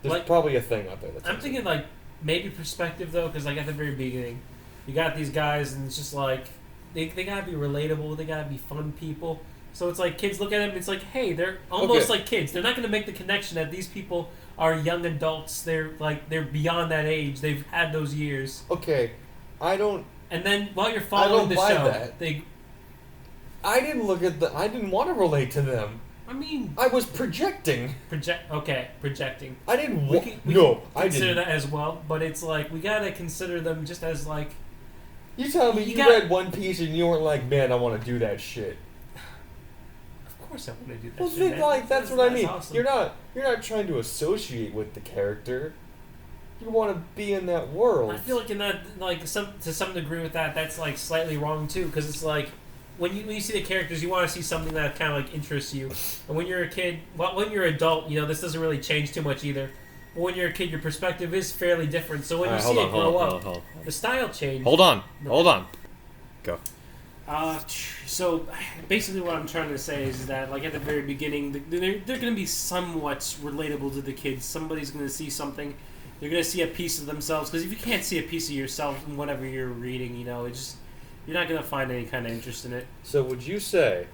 There's Like, probably a thing out there that's I'm thinking like maybe perspective though, because like at the very beginning, you got these guys, and it's just like they gotta be relatable. They gotta be fun people. So it's like kids look at them. It's like, hey, they're almost like kids. They're not gonna make the connection that these people are young adults. They're beyond that age. They've had those years. Okay, I don't... And then while you're following the buy show, that. I didn't I didn't want to relate to them. I mean, I was projecting. projecting. I didn't We want... can No, I consider didn't. that as well, but it's like we gotta consider them just as like You tell me You you got- read One Piece and you weren't like, man, I want to do that shit. Of course I want to do that. Well, shit, think man. like that's what I mean. Awesome. You're not trying to associate with the character. You want to be in that world. I feel like in that, like, to some degree with that, that's like slightly wrong too, because it's like when you see the characters, you want to see something that kind of like interests you. And when you're a kid, well, when you're an adult, this doesn't really change too much either. But when you're a kid, your perspective is fairly different. So when you see it grow up, the style change. Hold on. Go. So basically, what I'm trying to say is that, like at the very beginning, they're going to be somewhat relatable to the kids. Somebody's going to see something. They're going to see a piece of themselves, because if you can't see a piece of yourself in whatever you're reading, you're not going to find any kind of interest in it. So would you say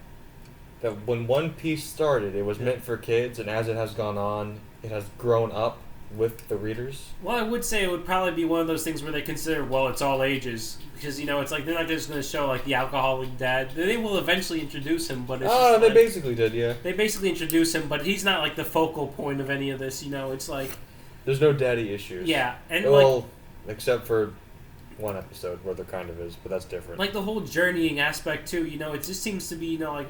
that when One Piece started, it was meant for kids, and as it has gone on, it has grown up with the readers? Well, I would say it would probably be one of those things where they consider, well, it's all ages, because it's like they're not just going to show like the alcoholic dad. They will eventually introduce him, but it's just they like, basically did, yeah. they basically introduce him, but he's not like the focal point of any of this. It's like, There's no daddy issues. yeah, and Well, except for one episode where there kind of is, but that's different. like the whole journeying aspect too. It just seems to be like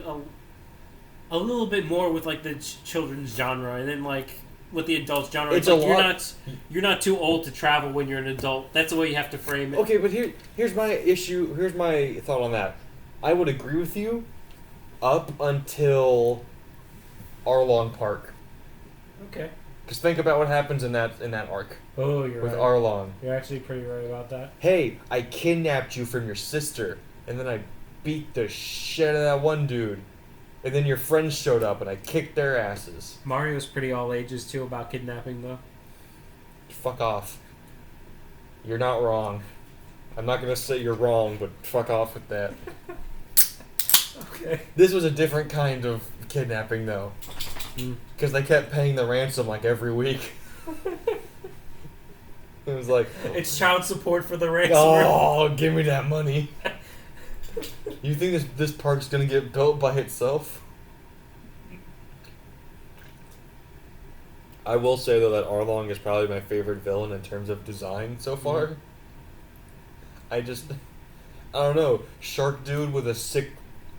a little bit more with like the children's genre, and then like with the adult genre, It's like a lot. you're not too old to travel when you're an adult. That's the way you have to frame it. Okay, but here's my issue. Here's my thought on that. I would agree with you up until Arlong Park. Okay. Because think about what happens in that arc Oh, you're with right. Arlong. You're actually pretty right about that. Hey, I kidnapped you from your sister, and then I beat the shit out of that one dude. And then your friends showed up, and I kicked their asses. Mario's pretty all ages too about kidnapping though. Fuck off. You're not wrong. I'm not gonna say you're wrong, but fuck off with that. Okay. This was a different kind of kidnapping, though. Because they kept paying the ransom like every week. It was like, It's child support for the ransom. oh, give me that money. You think this park's gonna get built by itself? I will say though that Arlong is probably my favorite villain in terms of design so far. I don't know, shark dude with a sick,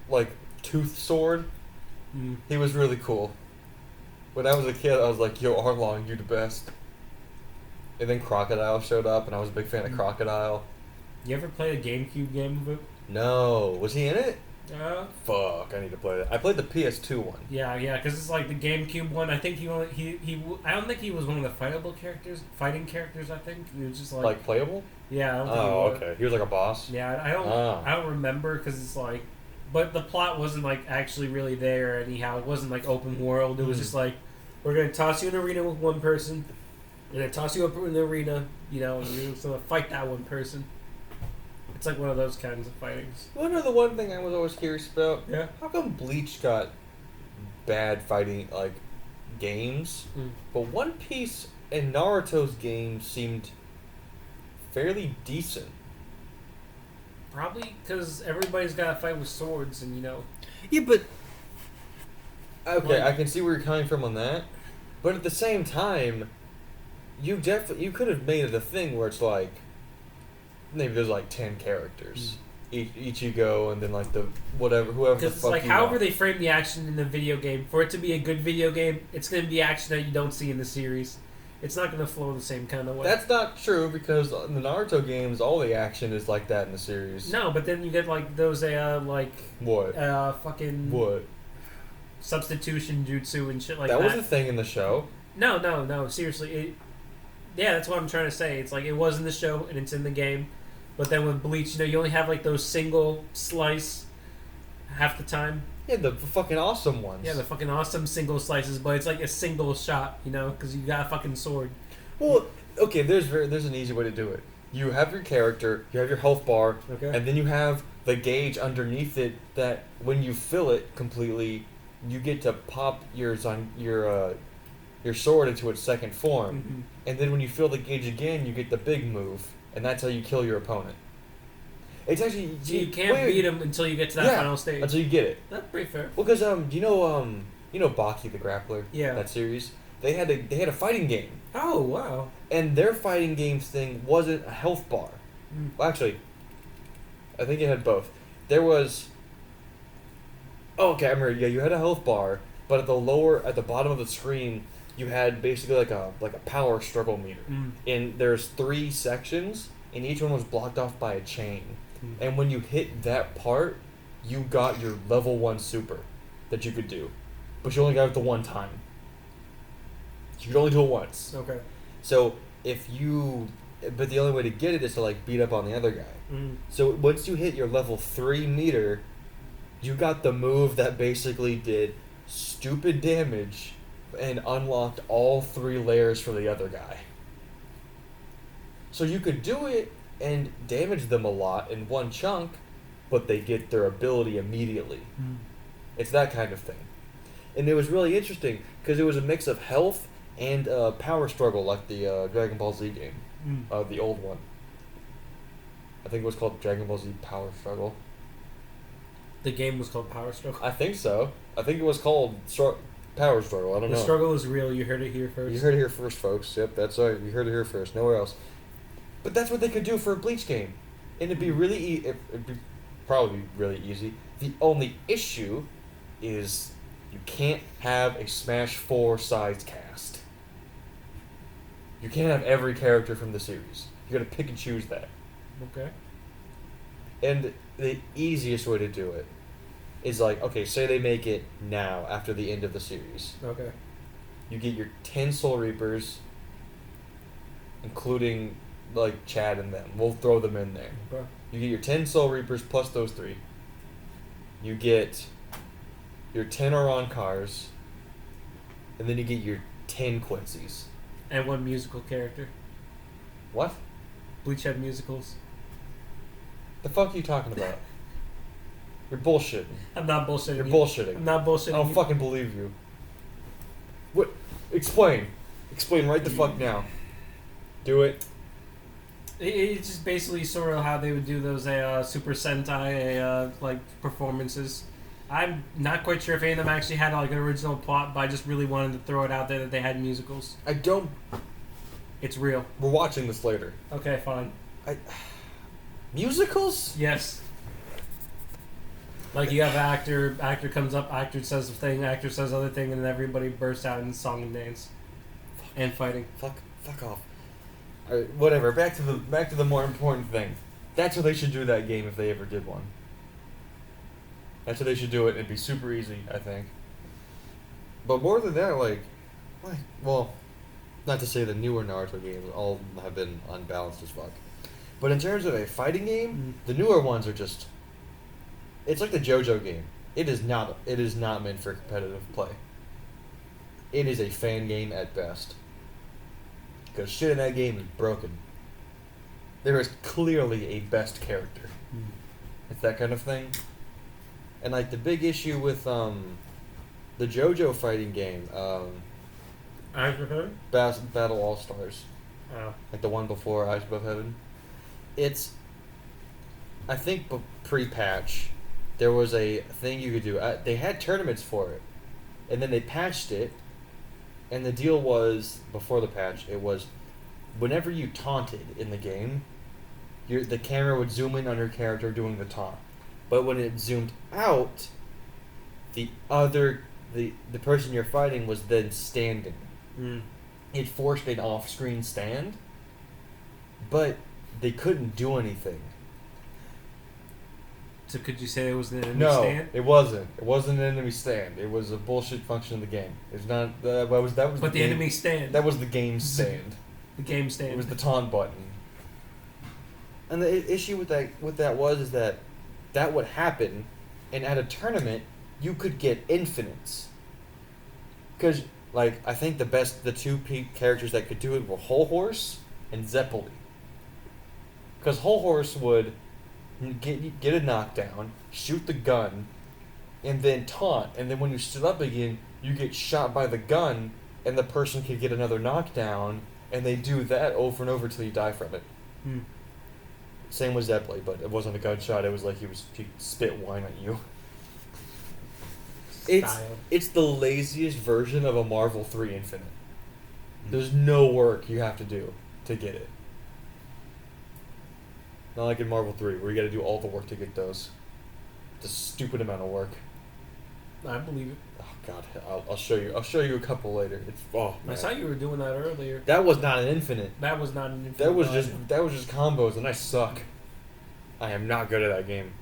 like, tooth sword. He was really cool. When I was a kid, I was like, yo, Arlong, you the best. And then Crocodile showed up, and I was a big fan of Crocodile. You ever play a GameCube game of it? No. Was he in it? Fuck, I need to play that. I played the PS2 one. Yeah, because it's like the GameCube one. I think I don't think he was one of the fighting characters. I think he was just Like playable? yeah. I don't think Oh, he was. okay. He was like a boss? Yeah, Oh. I don't remember because it's like, but the plot wasn't like actually really there anyhow. It wasn't like open world. It was just like, we're gonna toss you in an arena with one person, and then toss you up in the arena, and you're just gonna fight that one person. It's like one of those kinds of fightings. You know the one thing I was always curious about? Yeah. How come Bleach got bad fighting, like, games, but One Piece and Naruto's games seemed fairly decent? Probably because everybody's got to fight with swords, and Yeah, but... Okay, Like- I can see where you're coming from on that, but at the same time, you could have made it a thing where it's like, maybe there's like 10 characters. Ichigo, and then like whoever the Because it's fuck like, you however want. they frame the action in the video game, for it to be a good video game, it's going to be action that you don't see in the series. It's not going to flow the same kind of way. That's not true, because in the Naruto games, all the action is like that in the series. No, but then you get like those What? fucking What? substitution jutsu and shit like That that. was a thing in the show. No, seriously. Yeah, that's what I'm trying to say. It's like it was in the show and it's in the game. But then with Bleach, you only have like those single slice half the time. Yeah, the fucking awesome ones. Yeah, the fucking awesome single slices, but it's like a single shot, because you got a fucking sword. Well, okay, there's an easy way to do it. You have your character, you have your health bar, Okay. and then you have the gauge underneath it that when you fill it completely, you get to pop your sword into its second form. Mhm. And then when you fill the gauge again, you get the big move, and that's how you kill your opponent. It's actually So you can't beat him until you get to that Yeah, final stage. until you get it. That's pretty fair. Well, because you know Baki the Grappler. Yeah. That series. They had a fighting game, Oh, wow. and their fighting games thing wasn't a health bar. Mm. Well, actually, I think it had both. There was. Oh, okay, I remember. Yeah, you had a health bar, but at the bottom of the screen, you had basically like a power struggle meter. And there's 3 sections, and each one was blocked off by a chain. And when you hit that part, you got your level 1 super that you could do, but you only got it the one time. You could only do it once. Okay. So but the only way to get it is to like beat up on the other guy. So once you hit your level 3 meter, you got the move that basically did stupid damage and unlocked all 3 layers for the other guy. So you could do it and damage them a lot in one chunk, but they get their ability immediately. It's that kind of thing. And it was really interesting because it was a mix of health and power struggle, like the Dragon Ball Z game, the old one. I think it was called Dragon Ball Z Power Struggle. The game was called Power Struggle. I think so. I think it was called Power Struggle. I don't know. The struggle is real. You heard it here first. You heard it here first, folks. Yep, that's right. You heard it here first. Nowhere else. But that's what they could do for a Bleach game, and it'd be it'd be probably really easy. The only issue is you can't have a Smash 4 sized cast. You can't have every character from the series. You gotta pick and choose that. Okay. And the easiest way to do it is like, okay, say they make it now after the end of the series. Okay. You get your 10 Soul Reapers, including like Chad and them. We'll throw them in there. Okay. You get your 10 Soul Reapers plus those 3. You get your 10 Oran Cars, and then you get your 10 Quincy's. And 1 musical character. What? Bleach had musicals. The fuck are you talking about? You're bullshitting. I'm not bullshitting. You're you. bullshitting. I'm not bullshitting. I don't you. fucking believe you. What? Explain. Explain right the fuck now. Do it. It's just basically sort of how they would do those Super Sentai like performances. I'm not quite sure if any of them actually had like an original plot, but I just really wanted to throw it out there that they had musicals. I don't. It's real. We're watching this later. Okay, fine. Musicals? Yes. Like you have actor comes up, actor says a thing, actor says other thing, and then everybody bursts out in song and dance, and fighting. Fuck off. Alright, whatever. Back to the more important thing. That's what they should do that game if they ever did one. That's how they should do it. It'd be super easy, I think. But more than that, well, not to say the newer Naruto games all have been unbalanced as fuck. But in terms of a fighting game, the newer ones are just. It's like the JoJo game. It is not meant for competitive play. It is a fan game at best. Because shit in that game is broken. There is clearly a best character. It's that kind of thing. And like the big issue with the JoJo fighting game, Eyes of Heaven? Battle All Stars, Oh. like the one before Eyes Above Heaven, it's, I think pre-patch, there was a thing you could do. They had tournaments for it, and then they patched it, and the deal was, before the patch, it was, whenever you taunted in the game, the camera would zoom in on your character doing the taunt. But when it zoomed out, the person you're fighting was then standing. It forced an off-screen stand, but they couldn't do anything. So could you say it was an enemy No, stand? it wasn't. It wasn't an enemy stand. It was a bullshit function of the game. It's not. That was. But the game, enemy stand. That was the game stand. The game stand. It was the taunt button. And the issue with that was that would happen, and at a tournament you could get infinites. Because I think the two characters that could do it were Whole Horse and Zeppeli. Because Whole Horse would get a knockdown, shoot the gun, and then taunt, and then when you stood up again, you get shot by the gun, and the person could get another knockdown, and they do that over and over till you die from it. Same with Zeppeli, but it wasn't a gunshot. It was like he spit wine at you. It's the laziest version of a Marvel 3 Infinite. There's no work you have to do to get it. Not like in Marvel 3, where you gotta do all the work to get those. It's a stupid amount of work. I believe it. Oh god, I'll show you. I'll show you a couple later. It's I man. saw you were doing that earlier. That was not an infinite. That was not an infinite. That was volume. just combos, and I suck. I am not good at that game.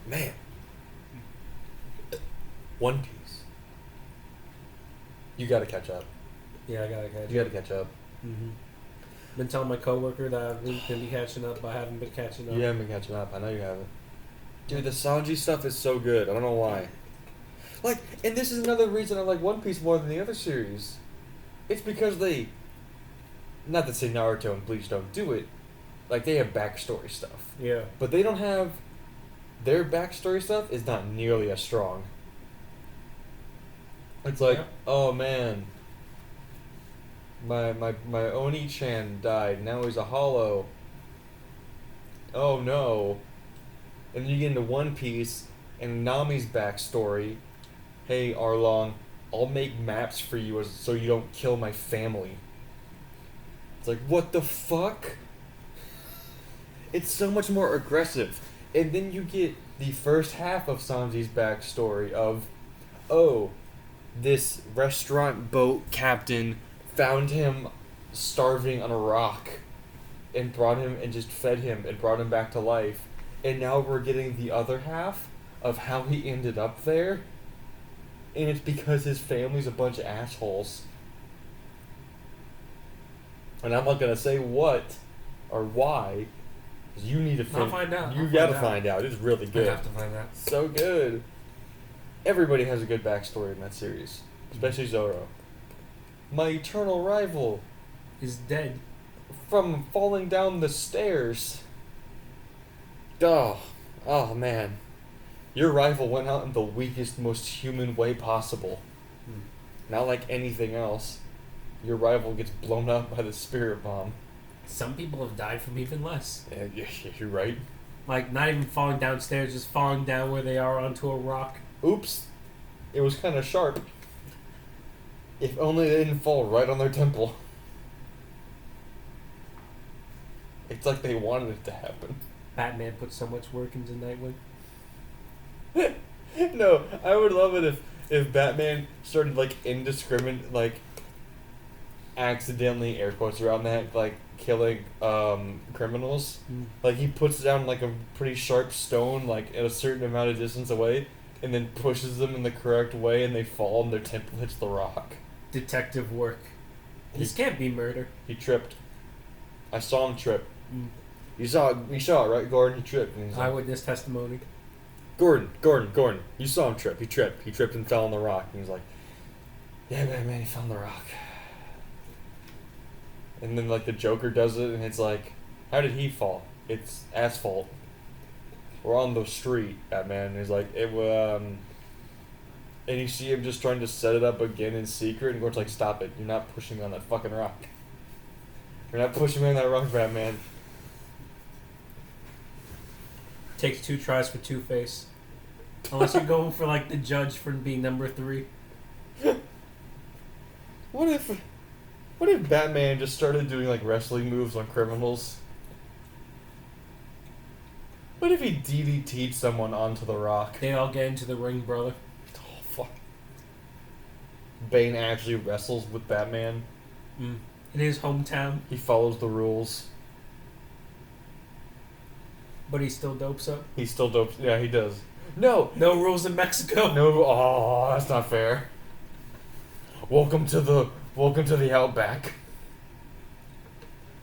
Man. One Piece. You gotta catch up. Yeah, I gotta catch. You gotta catch up. Mm-hmm. Been telling my coworker that I'm going to be catching up, but I haven't been catching up. You haven't been catching up. I know you haven't. Dude, the Sanji stuff is so good. I don't know why. Like, and this is another reason I like One Piece more than the other series. It's because they... Not to say Naruto and Bleach don't do it. Like, they have backstory stuff. Yeah. But they don't have... Their backstory stuff is not nearly as strong. It's like, Yep. oh man... My Oni-chan died. Now he's a hollow. Oh no. And then you get into One Piece and Nami's backstory. Hey Arlong, I'll make maps for you so you don't kill my family. It's like, what the fuck? It's so much more aggressive. And then you get the first half of Sanji's backstory of, oh, this restaurant boat captain found him starving on a rock and brought him and just fed him and brought him back to life. And now we're getting the other half of how he ended up there. And it's because his family's a bunch of assholes. And I'm not gonna say what or why. 'Cause you need to I'll find out. You I'll gotta find out. find out. It's really good. I have to find that. So good. Everybody has a good backstory in that series, especially Zoro. My eternal rival Is dead. from falling down the stairs. Oh man. Your rival went out in the weakest, most human way possible. Not like anything else. Your rival gets blown up by the spirit bomb. Some people have died from even less. Yeah, you're right. Like, not even falling downstairs, just falling down where they are onto a rock. Oops. It was kind of sharp. If only they didn't fall right on their temple. It's like they wanted it to happen. Batman put so much work into Nightwing. No, I would love it if Batman started like indiscriminate, like accidentally, air quotes around that, like killing criminals. Like he puts down like a pretty sharp stone like at a certain amount of distance away and then pushes them in the correct way and they fall and their temple hits the rock. Detective work. This can't be murder. He tripped. I saw him trip. You saw it, right, Gordon? He tripped. And he's like, Eyewitness testimony. Gordon. You saw him trip. He tripped and fell on the rock. And he's like, yeah, man, he fell on the rock. And then, like, the Joker does it, and it's like, how did he fall? It's asphalt. We're on the street, Batman. And he's like, and you see him just trying to set it up again in secret, and Gordon's like, stop it. You're not pushing me on that fucking rock. You're not pushing me on that rock, Batman. Takes 2 tries for Two-Face. Unless you're going for, like, the judge for being number 3. What if Batman just started doing, like, wrestling moves on criminals? What if he DDT'd someone onto the rock? They all get into the ring, brother. Oh, fuck. Bane actually wrestles with Batman. In his hometown. He follows the rules. But he still dopes up. He still dopes. Yeah, he does. No! No rules in Mexico. No, oh, that's not fair. Welcome to the Outback.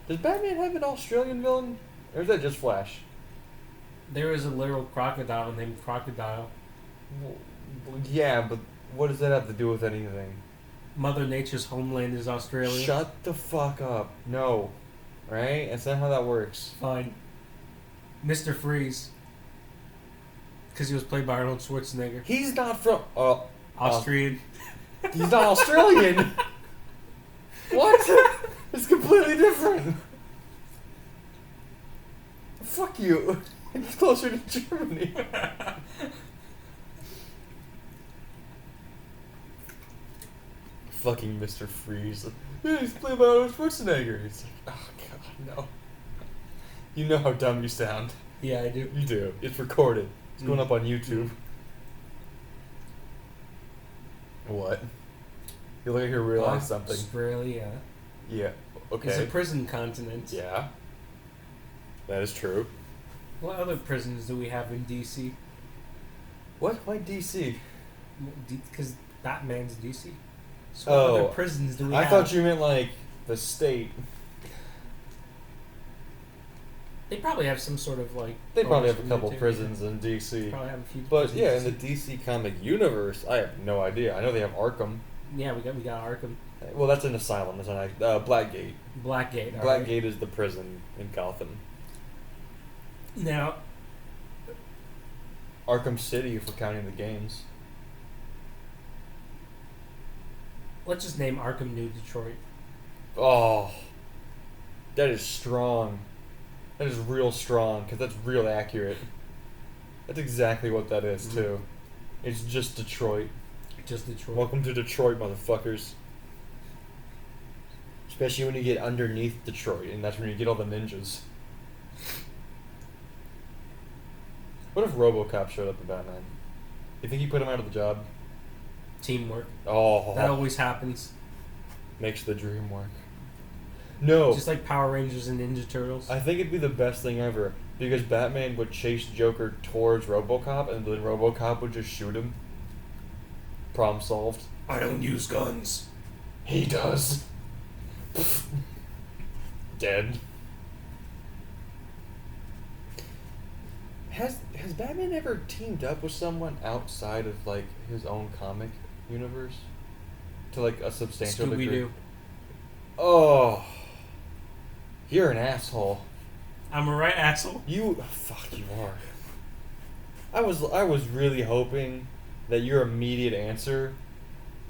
Does Batman have an Australian villain? Or is that just Flash? There is a literal crocodile named Crocodile. Well, yeah, but what does that have to do with anything? Mother Nature's homeland is Australia. Shut the fuck up. No. Right? That's not how that works. Fine. Mr. Freeze. Because he was played by Arnold Schwarzenegger. He's not from... Austrian. He's not Australian! What? It's completely different. Fuck you. It's closer to Germany. Fucking Mr. Freeze. Yeah, he's played by Arnold Schwarzenegger. It's like, oh god, no. You know how dumb you sound. Yeah, I do. You do. It's recorded. It's going up on YouTube. What? You look like you realize something. Australia. Yeah. Okay. It's a prison continent. Yeah. That is true. What other prisons do we have in DC? What? Why DC? Because Batman's DC. So what other prisons do we have? I thought you meant like the state. They probably have some sort of like. They probably have a couple military. prisons in DC. Probably have a few. But prisons yeah, in the DC comic universe, I have no idea. I know they have Arkham. Yeah, we got Arkham. Well, that's an asylum. That's not Blackgate. Blackgate. all right. Blackgate is the prison in Gotham. Now, Arkham City, if we're counting the games. let's just name Arkham New Detroit. Oh, that is strong. That is real strong, because that's real accurate. That's exactly what that is, too. It's just Detroit. Just Detroit. Welcome to Detroit, motherfuckers. Especially when you get underneath Detroit, and that's when you get all the ninjas. What if RoboCop showed up in Batman? You think he put him out of the job? Teamwork. Oh, That always happens. makes the dream work. No, Just like Power Rangers and Ninja Turtles. I think it'd be the best thing ever, because Batman would chase Joker towards RoboCop, and then RoboCop would just shoot him. Problem solved. I don't use guns. He does. Dead. Has Batman ever teamed up with someone outside of like his own comic universe to like a substantial degree? Scooby-Doo. Oh, you're an asshole. I'm a right asshole. Fuck you are. I was really hoping that your immediate answer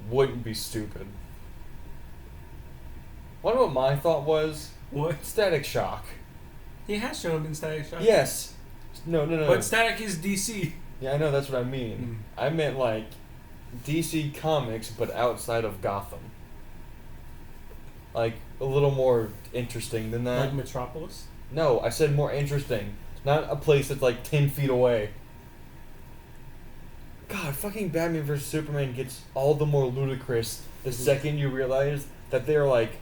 wouldn't be stupid. Wonder what my thought was? What? Static Shock. He has shown up in Static Shock. Yes. No. But Static is DC. Yeah, I know, that's what I mean. I meant like DC Comics, but outside of Gotham. Like a little more interesting than that. Like Metropolis. No, I said more interesting. Not a place that's like 10 feet away. God, fucking Batman vs. Superman gets all the more ludicrous the second you realize that they're like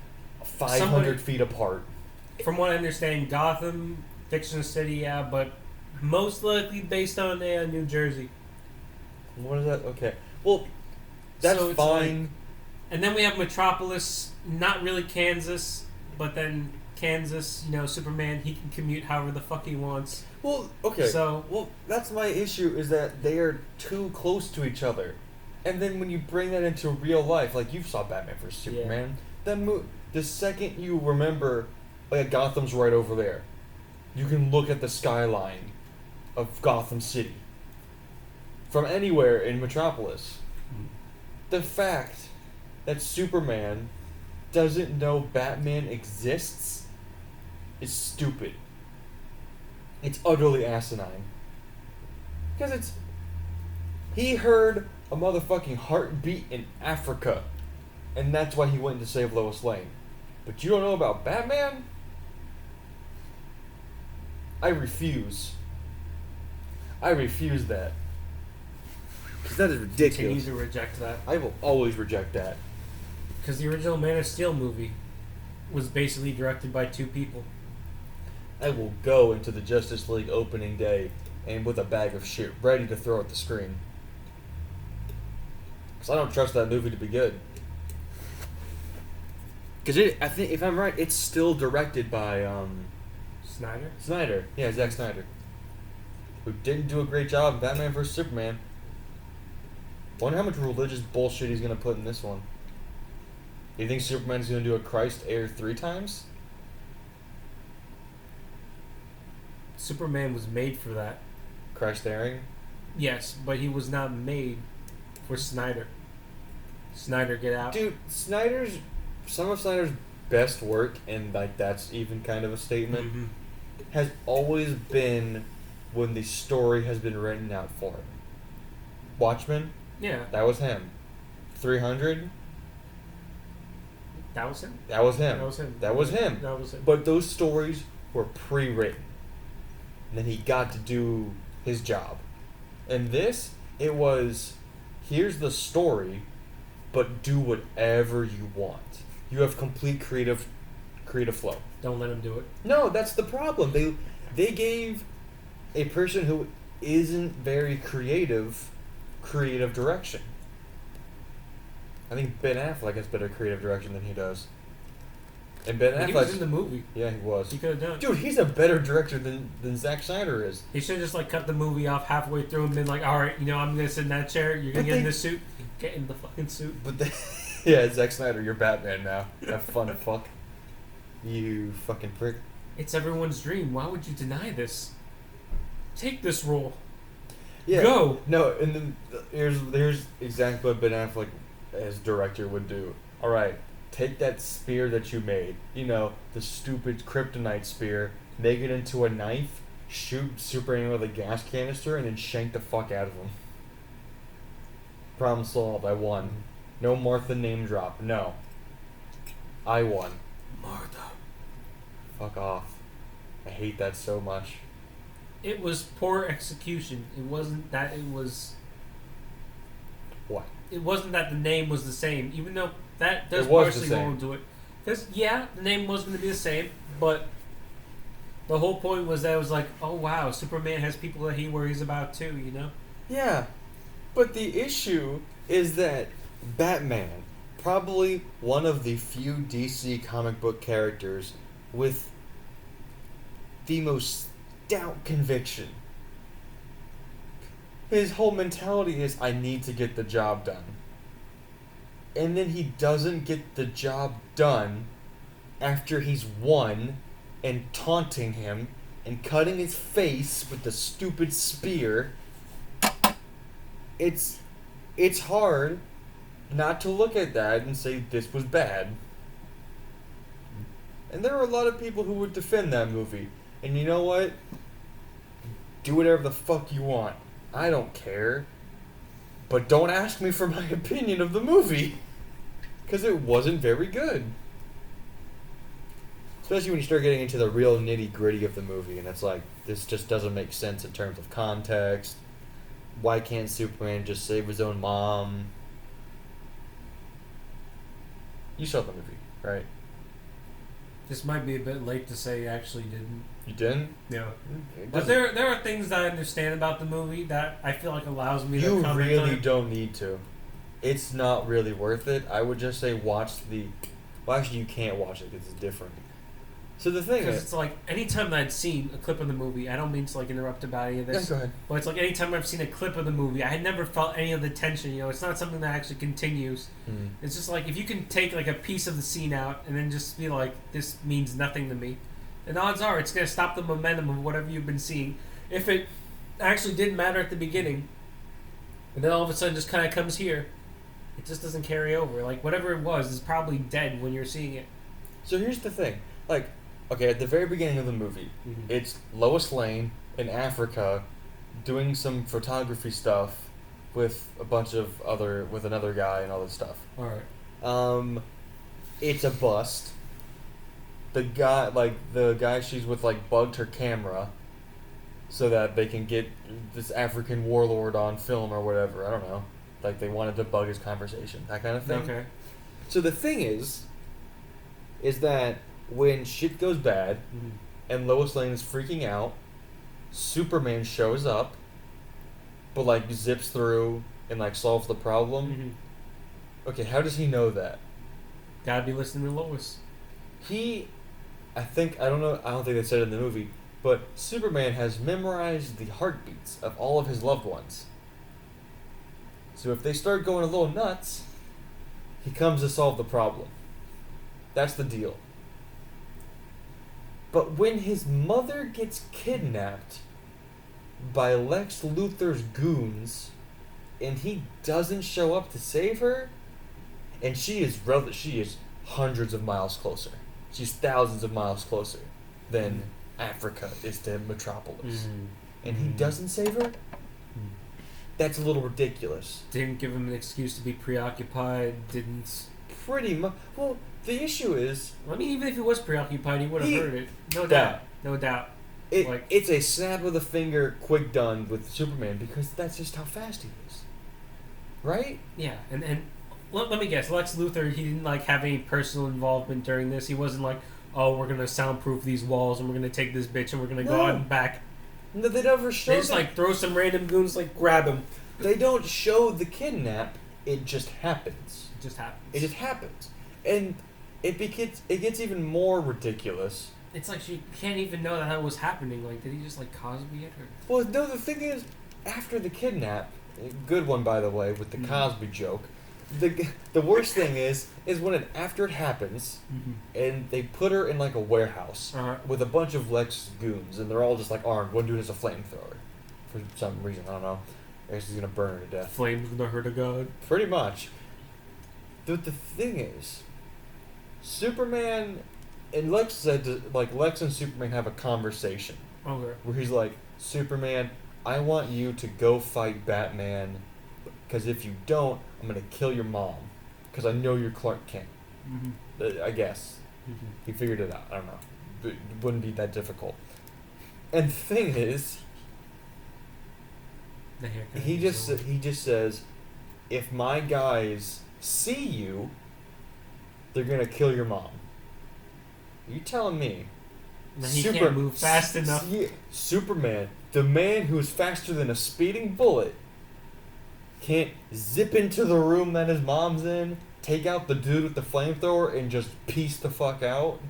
500 feet apart. From what I understand, Gotham, fictional city, yeah, but most likely based on New Jersey. What is that? Okay. Well, that's So it's fine. And then we have Metropolis, not really Kansas, but then Kansas, Superman, he can commute however the fuck he wants. Well, okay. So- well, that's my issue, is that they are too close to each other. And then when you bring that into real life, like you saw Batman vs. Superman, the second you remember, like Gotham's right over there, you can look at the skyline of Gotham City from anywhere in Metropolis. The fact that Superman doesn't know Batman exists is stupid. It's utterly asinine. Because he heard a motherfucking heartbeat in Africa, and that's why he went to save Lois Lane. But you don't know about Batman? I refuse. I refuse that. Because that is Continue ridiculous. to reject that. I will always reject that. Because the original Man of Steel movie was basically directed by two people. I will go into the Justice League opening day and with a bag of shit ready to throw at the screen. Because I don't trust that movie to be good. Because I think, if I'm right, it's still directed by Snyder? Snyder. Yeah, Zack Snyder. Who didn't do a great job in Batman vs. Superman. Wonder how much religious bullshit he's going to put in this one. Do you think Superman's going to do a Christ Air 3 times? Superman was made for that. Christ airing? Yes, but he was not made for Snyder. Snyder, get out. Dude, some of Snyder's best work, and like that's even kind of a statement, Mhm. has always been when the story has been written out for it. Watchmen, Yeah. that was him. 300, That was him. That was him. That was him. That was him. That was him. But those stories were pre-written. And then he got to do his job. And this, it was, here's the story, but do whatever you want. You have complete creative flow. Don't let him do it. No, that's the problem. They gave a person who isn't very creative direction. I think Ben Affleck has better creative direction than he does. And Ben Affleck, He was in the movie. yeah, he was. He could have done it. Dude, he's a better director than Zack Snyder is. He should have just like cut the movie off halfway through and been like, all right, I'm gonna sit in that chair. You're gonna get in this suit. Get in the fucking suit. But yeah, Zack Snyder, you're Batman now. Have fun, fuck. You fucking prick. It's everyone's dream. Why would you deny this? Take this role. Yeah. Go. No, and then here's exactly what Ben Affleck as director would do. All right, take that spear that you made, the stupid kryptonite spear, make it into a knife, shoot Superman with a gas canister, and then shank the fuck out of him. Problem solved. I won. No Martha name drop. No. I won. Martha. Fuck off. I hate that so much. It was poor execution. It wasn't that it was. What? It wasn't that the name was the same, even though that does It was the partially same. go into it. Because the name was going to be the same, but the whole point was that it was like, oh wow, Superman has people that he worries about too, Yeah. But the issue is that Batman, probably one of the few DC comic book characters with the most stout conviction. His whole mentality is, I need to get the job done. And then he doesn't get the job done after he's won and taunting him and cutting his face with the stupid spear. It's hard not to look at that and say this was bad. And there are a lot of people who would defend that movie. And you know what? Do whatever the fuck you want. I don't care. But don't ask me for my opinion of the movie. Because it wasn't very good. Especially when you start getting into the real nitty gritty of the movie. And it's like, this just doesn't make sense in terms of context. Why can't Superman just save his own mom? You saw the movie, right? This might be a bit late to say he actually didn't. You didn't? Yeah. It But doesn't- there are things that I understand about the movie that I feel like allows me to You comment really on it. don't need to. It's not really worth it. I would just say watch the... Well, actually, you can't watch it because it's different. So the thing Because is... it's like, anytime that I'd seen a clip of the movie, I don't mean to like interrupt about any of Yeah, this, go ahead. but it's like anytime I've seen a clip of the movie, I had never felt any of the tension, it's not something that actually continues. Mm. It's just like, if you can take like a piece of the scene out and then just be like, this means nothing to me, then odds are it's going to stop the momentum of whatever you've been seeing. If it actually didn't matter at the beginning, and then all of a sudden just kind of comes here, it just doesn't carry over. Like, whatever it was is probably dead when you're seeing it. So here's the thing. Like, okay, at the very beginning of the movie, it's Lois Lane in Africa doing some photography stuff with with another guy and all this stuff. Alright. It's a bust. The guy she's with, like, bugged her camera so that they can get this African warlord on film or whatever. I don't know. Like, they wanted to bug his conversation. That kind of thing. Okay. So the thing is that when shit goes bad and Lois Lane is freaking out, Superman shows up, but, like, zips through and, like, solves the problem. Okay, how does he know that? Gotta be listening to Lois. I don't think they said it in the movie, but Superman has memorized the heartbeats of all of his loved ones. So if they start going a little nuts, he comes to solve the problem. That's the deal. But when his mother gets kidnapped by Lex Luthor's goons, and he doesn't show up to save her, and she is hundreds of miles closer. She's thousands of miles closer than Africa is to Metropolis. And he doesn't save her? That's a little ridiculous. Didn't give him an excuse to be preoccupied, didn't... Pretty much. Well, the issue is I mean, even if he was preoccupied, he would have heard it. No Yeah. doubt. No doubt. it's a snap of the finger, quick done with Superman because that's just how fast he is, right? Yeah, and let me guess. Lex Luthor, he didn't like have any personal involvement during this. He wasn't like, oh, we're gonna soundproof these walls and we're gonna take this bitch and we're gonna go out and back. No, they never show. They just like throw some random goons, like grab him. They don't show the kidnap. It just happens. It just happens. It just happens, and it gets even more ridiculous. It's like she can't even know that was happening. Like, did he just like Cosby it? Or? Well, no. The thing is, after the kidnap, good one by the way, with the Cosby joke. The worst thing is when after it happens, and they put her in like a warehouse with a bunch of Lex goons, and they're all just like armed. One dude has a flamethrower, for some reason I don't know. I guess he's gonna burn her to death. Flames gonna hurt a god. Pretty much. The thing is, Superman and Lex said Lex and Superman have a conversation. Okay. Where he's like, Superman, I want you to go fight Batman, because if you don't, I'm gonna kill your mom, because I know you're Clark Kent. I guess he figured it out. I don't know. It wouldn't be that difficult. And the thing is, he just says, if my guys see you, they're gonna kill your mom. You telling me? And he can't move fast enough. Superman, the man who's faster than a speeding bullet, can't zip into the room that his mom's in, take out the dude with the flamethrower, and just piece the fuck out?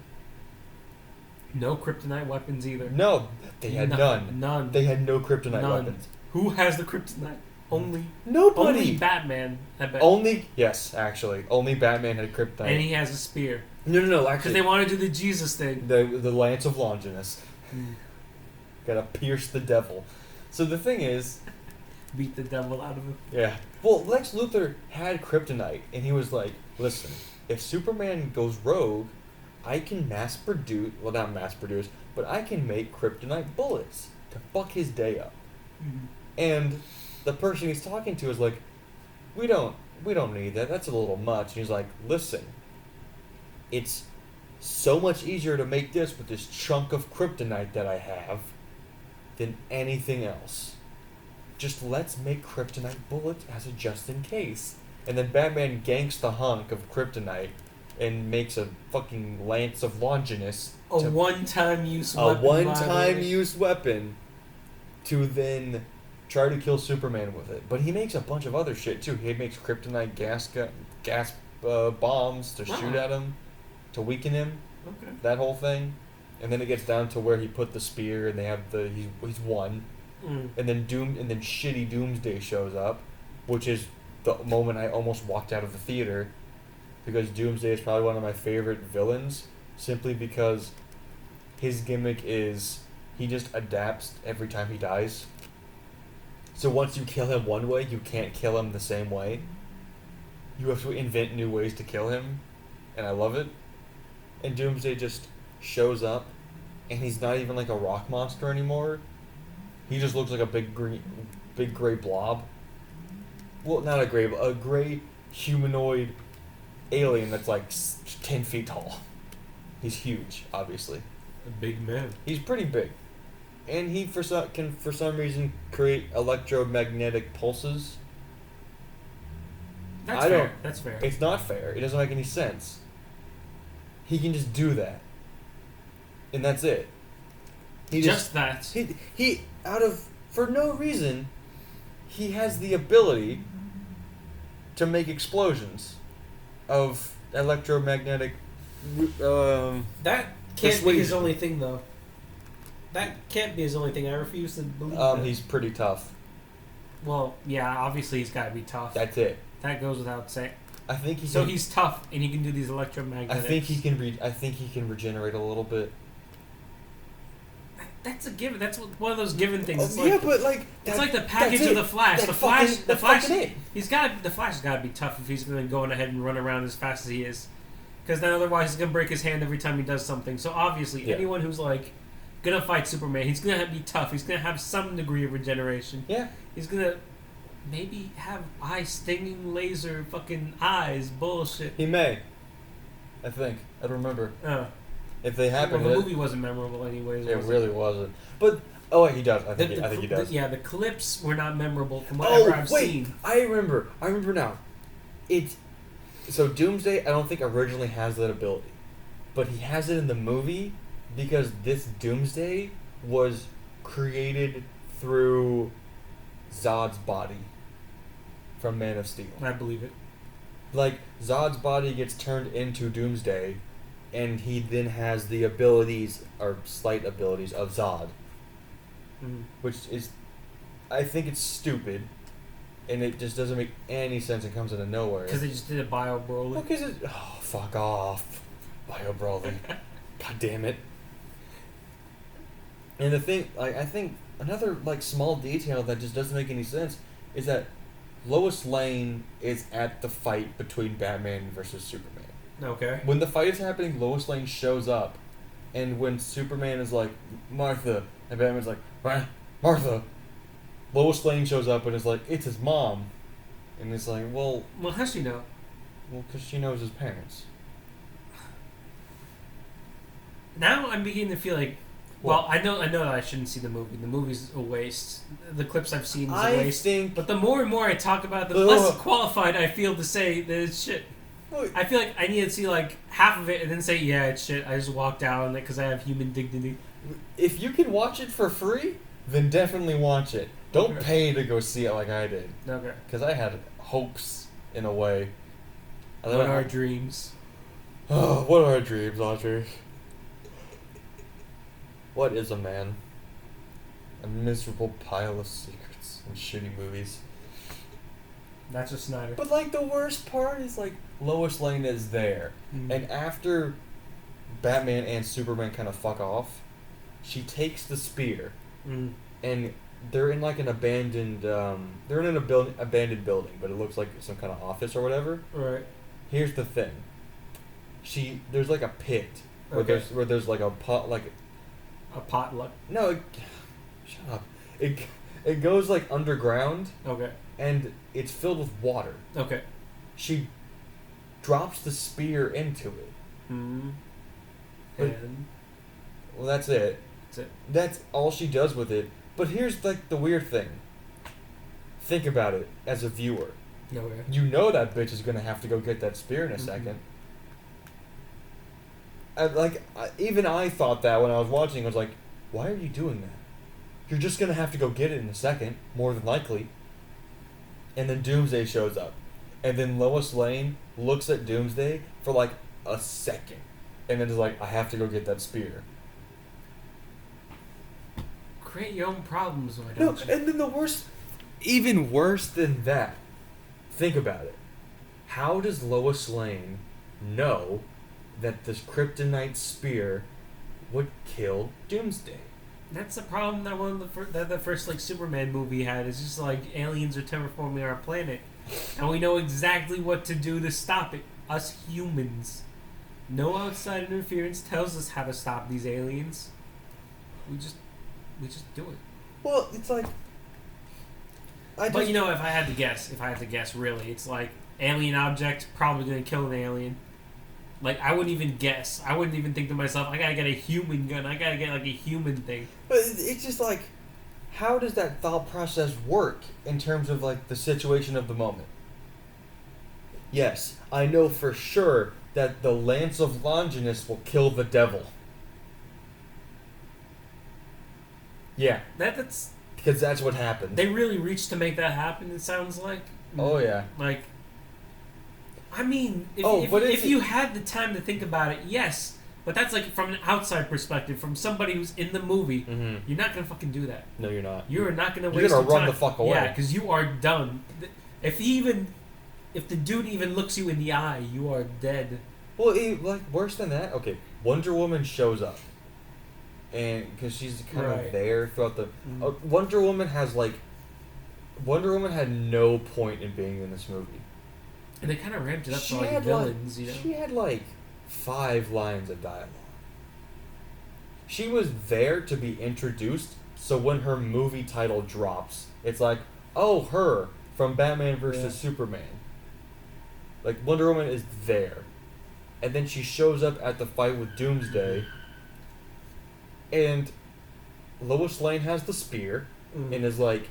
No kryptonite weapons either. No, they had none. None. They had no kryptonite weapons. Who has the kryptonite? Only nobody. Only Batman. I bet. Only only Batman had kryptonite. And he has a spear. No. Actually, because they want to do the Jesus thing. The Lance of Longinus. Gotta pierce the devil. So the thing is, beat the devil out of him. Yeah. Well, Lex Luthor had kryptonite, and he was like, "Listen, if Superman goes rogue, I can not mass produce, but I can make kryptonite bullets to fuck his day up." And the person he's talking to is like, we don't need that. That's a little much. And he's like, listen, it's so much easier to make this with this chunk of kryptonite that I have than anything else. Just let's make kryptonite bullets as a just in case. And then Batman ganks the hunk of kryptonite and makes a fucking Lance of Longinus. A one-time use weapon to then try to kill Superman with it. But he makes a bunch of other shit too. He makes kryptonite gas bombs to shoot at him, to weaken him. Okay. That whole thing. And then it gets down to where he put the spear and they have he's won. And then shitty Doomsday shows up, which is the moment I almost walked out of the theater, because Doomsday is probably one of my favorite villains, simply because his gimmick is he just adapts every time he dies. So once you kill him one way, you can't kill him the same way. You have to invent new ways to kill him, and I love it. And Doomsday just shows up, and he's not even like a rock monster anymore. He just looks like a big gray blob. Well, not a gray humanoid alien that's like 10 feet tall. He's huge, obviously. A big man. He's pretty big. And he can for some reason create electromagnetic pulses. That's fair. It's not fair. It doesn't make any sense. He can just do that. And that's it. He for no reason, he has the ability to make explosions of electromagnetic that can't be his only thing, though. That can't be his only thing. I refuse to believe that. He's pretty tough. Well, yeah, obviously he's got to be tough. That's it. That goes without saying. I think he's tough and he can do these electromagnetic. I think he can regenerate a little bit. That's a given. That's one of those given things. It's it's like the package of the Flash. The Flash. The Flash has got to be tough if he's going to go ahead and run around as fast as he is, because then otherwise he's going to break his hand every time he does something. So obviously, anyone who's like gonna fight Superman, he's gonna be tough. He's gonna have some degree of regeneration. Yeah. He's gonna maybe have eye stinging laser fucking eyes bullshit. He may. I think. I don't remember. If they Well, happen, the movie wasn't memorable anyways. it Was really wasn't. But oh wait, he does. I think he does. Yeah, the clips were not memorable from whatever I've seen. I remember. I remember now. So Doomsday, I don't think originally has that ability, but he has it in the movie because this Doomsday was created through Zod's body from Man of Steel. I believe it. Like Zod's body gets turned into Doomsday, and he then has the abilities or slight abilities of Zod, which is, I think it's stupid, and it just doesn't make any sense. It comes out of nowhere. Because they just did a Bio Broly. Fuck off, Bio Broly. God damn it. And the thing, I think another small detail that just doesn't make any sense is that Lois Lane is at the fight between Batman versus Superman. Okay. When the fight is happening, Lois Lane shows up, and when Superman is like, Martha, and Batman's like, what? Martha, Lois Lane shows up and is like, it's his mom. And it's like, well, how's she know? Well, because she knows his parents. Now I'm beginning to feel like, well, I know that I shouldn't see the movie. The movie's a waste. The clips I've seen is a waste. But the more and more I talk about it, the less qualified I feel to say that it's shit. I feel like I need to see half of it and then say, yeah, it's shit. I just walked out on it because I have human dignity. If you can watch it for free, then definitely watch it. Don't pay to go see it like I did. Okay. Because I had hopes, in a way. What are our dreams? Oh, what are our dreams, Audrey? What is a man? A miserable pile of secrets and shitty movies. That's just Snyder. But the worst part is Lois Lane is there, and after Batman and Superman kind of fuck off, she takes the spear, and they're in an abandoned they're in an abandoned building, but it looks like some kind of office or whatever. Right. Here's the thing. There's a pit where there's a pot a potluck. No, shut up. It goes underground. Okay. And it's filled with water. Okay. She drops the spear into it. Mm-hmm. Well, that's it. That's all she does with it. But here's the weird thing. Think about it as a viewer. Okay. You know that bitch is gonna have to go get that spear in a second. Even I thought that when I was watching. I was like, why are you doing that? You're just gonna have to go get it in a second, more than likely. And then Doomsday shows up. And then Lois Lane looks at Doomsday for a second. And then is like, I have to go get that spear. Create your own problems, why don't you? And then even worse than that, think about it. How does Lois Lane know that this kryptonite spear would kill Doomsday? That's the problem that the first Superman movie had. It's just aliens are terraforming our planet, and we know exactly what to do to stop it. Us humans, no outside interference tells us how to stop these aliens. We just do it. Well, it's but if I had to guess, really, it's alien object probably gonna kill an alien. I wouldn't even guess. I wouldn't even think to myself, I gotta get a human gun. I gotta get a human thing. But it's just how does that thought process work in terms of the situation of the moment? Yes, I know for sure that the Lance of Longinus will kill the devil. Yeah. That's... Because that's what happened. They really reached to make that happen, it sounds like. Oh, yeah. I mean, if you had the time to think about it, yes. But that's from an outside perspective, from somebody who's in the movie. Mm-hmm. You're not gonna fucking do that. No, you're not. You're not gonna waste your time. You're gonna run the fuck away. Yeah, because you are done. If the dude even looks you in the eye, you are dead. Well, worse than that. Okay, Wonder Woman shows up, and because she's kind of there throughout the. Wonder Woman has Wonder Woman had no point in being in this movie. And they kind of ramped it up to villains, She had 5 lines of dialogue. She was there to be introduced, so when her movie title drops, it's oh, her, from Batman versus Yeah. Superman. Like, Wonder Woman is there. And then she shows up at the fight with Doomsday. And Lois Lane has the spear. And is like,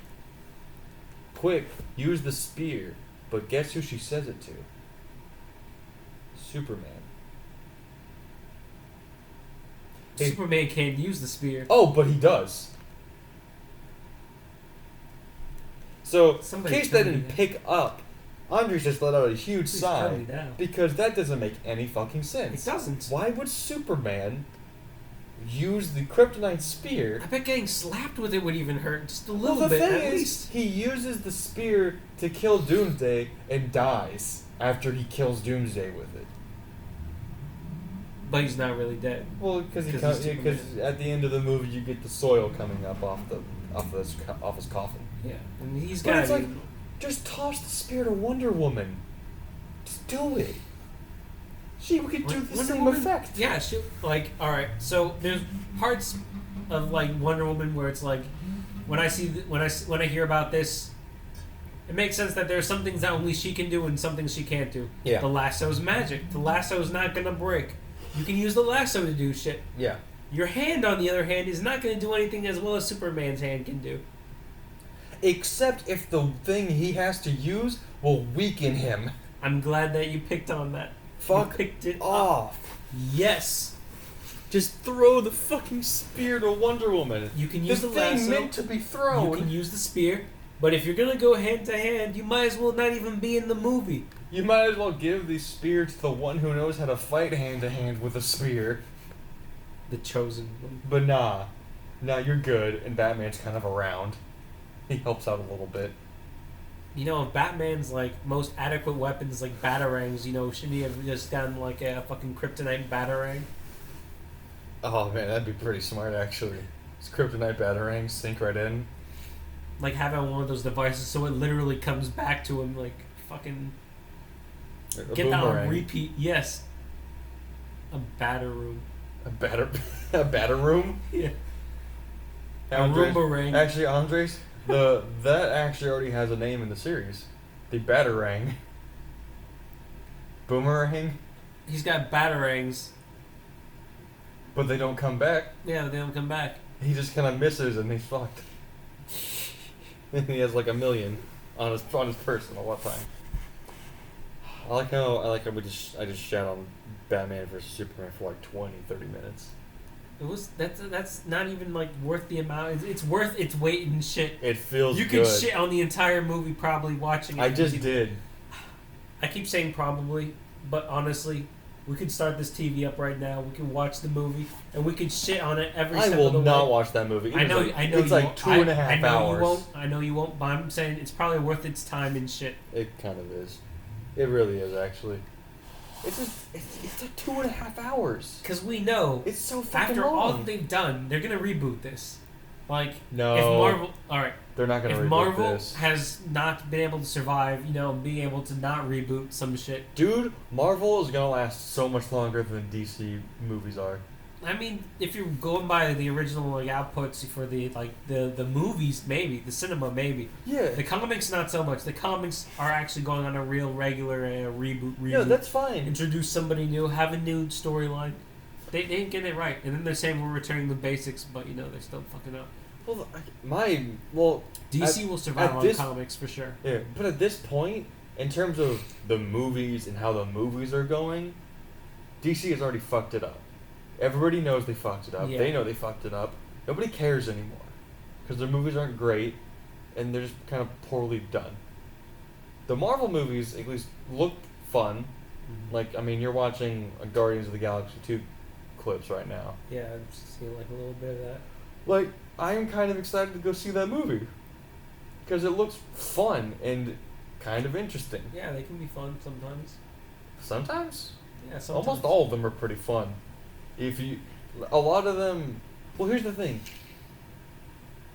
quick, use the spear. But guess who she says it to? Superman. Hey- Superman can't use the spear. Oh, but he does. So, in Somebody case tell that me didn't that. pick up, Andres just let out a huge Please tell me sigh. now. Because that doesn't make any fucking It sense. doesn't. Why would Superman use the kryptonite spear? I bet getting slapped with it would even hurt just a Well, little the bit, thing at is, least. he uses the spear to kill Doomsday and dies after he kills Doomsday with it. But he's not really dead. Well, because he's because at the end of the movie you get the soil coming up off his coffin. Yeah, and he's But got. it's like, just toss the spear to Wonder Woman. Just do it. She could do the Wonder same Woman- effect. Yeah, she like. All right, so there's parts of like Wonder Woman where it's like, when I see when I hear about this, it makes sense that there's some things that only she can do and some things she can't do. Yeah. The lasso's magic. The lasso's not gonna break. You can use the lasso to do shit. Yeah. Your hand, on the other hand, is not gonna do anything as well as Superman's hand can do. Except if the thing he has to use will weaken him. I'm glad that you picked on that. Fuck You picked it up. off. Yes. Just throw the fucking spear to Wonder Woman. You can The use the thing lasso. meant to be You thrown. can use the spear, but if you're gonna go hand to hand, you might as well not even be in the movie. You might as well give the spear to the one who knows how to fight hand to hand with a spear. The chosen one. But nah, you're good, and Batman's kind of around. He helps out a little bit. You know, if Batman's like most adequate weapons like batarangs, you know, shouldn't he have just gotten like a fucking kryptonite batarang? Oh man, that'd be pretty smart actually. His kryptonite batarangs sink right in. Like having one of those devices so it literally comes back to him like fucking A get that on boomerang. repeat. Yes. A batter room. A a batter room. Yeah. A Andres, Roomba-rang. actually, Andres, that actually already has a name in the series. The Batarang. Boomerang, He's got batarangs. but they don't come back. Yeah, they don't come back. He just kind of misses and he's fucked. And he has like 1 million on his person at one time. I like how I just shat on Batman versus Superman for like 20, 30 minutes. It was that's not even like worth the amount. It's worth its weight in shit. It feels You good. could shit on the entire movie probably watching it. I just did. I keep saying probably, but honestly, we could start this TV up right now. We could watch the movie, and we could shit on it every I step will of the not way. watch that movie. I know. It's you like won't. 2.5 I know hours. you won't. I know you won't. But I'm saying it's probably worth its time and shit. It kind of is. It really is actually. It's like 2.5 hours. Because we know It's so fucking after long. all that they've done, they're gonna reboot this. Like No. if Marvel, all right. They're not gonna If reboot Marvel this. has not been able to survive, you know, being able to not reboot some shit. Dude, Marvel is gonna last so much longer than DC movies are. I mean, if you're going by the original like outputs for the the movies, maybe the cinema, maybe Yeah. the comics, not so much. The comics are actually going on a real regular reboot. Yeah, that's fine. Introduce somebody new, have a new storyline. They didn't get it right, and then they're saying we're returning the basics, but you know they're still fucking up. Well, DC will survive at on this- comics for sure. yeah, but at this point, in terms of the movies and how the movies are going, DC has already fucked it up. Everybody knows they fucked it up. Yeah. They know they fucked it up. Nobody cares anymore because their movies aren't great, and they're just kind of poorly done. The Marvel movies at least look fun. Like, I mean, you're watching a Guardians of the Galaxy 2 clips right now. Yeah, I've seen like a little bit of that. Like, I'm kind of excited to go see that movie because it looks fun and kind of interesting. Yeah, they can be fun sometimes. Sometimes, Yeah, sometimes. almost all of them are pretty fun. A lot of them. Well, here's the thing.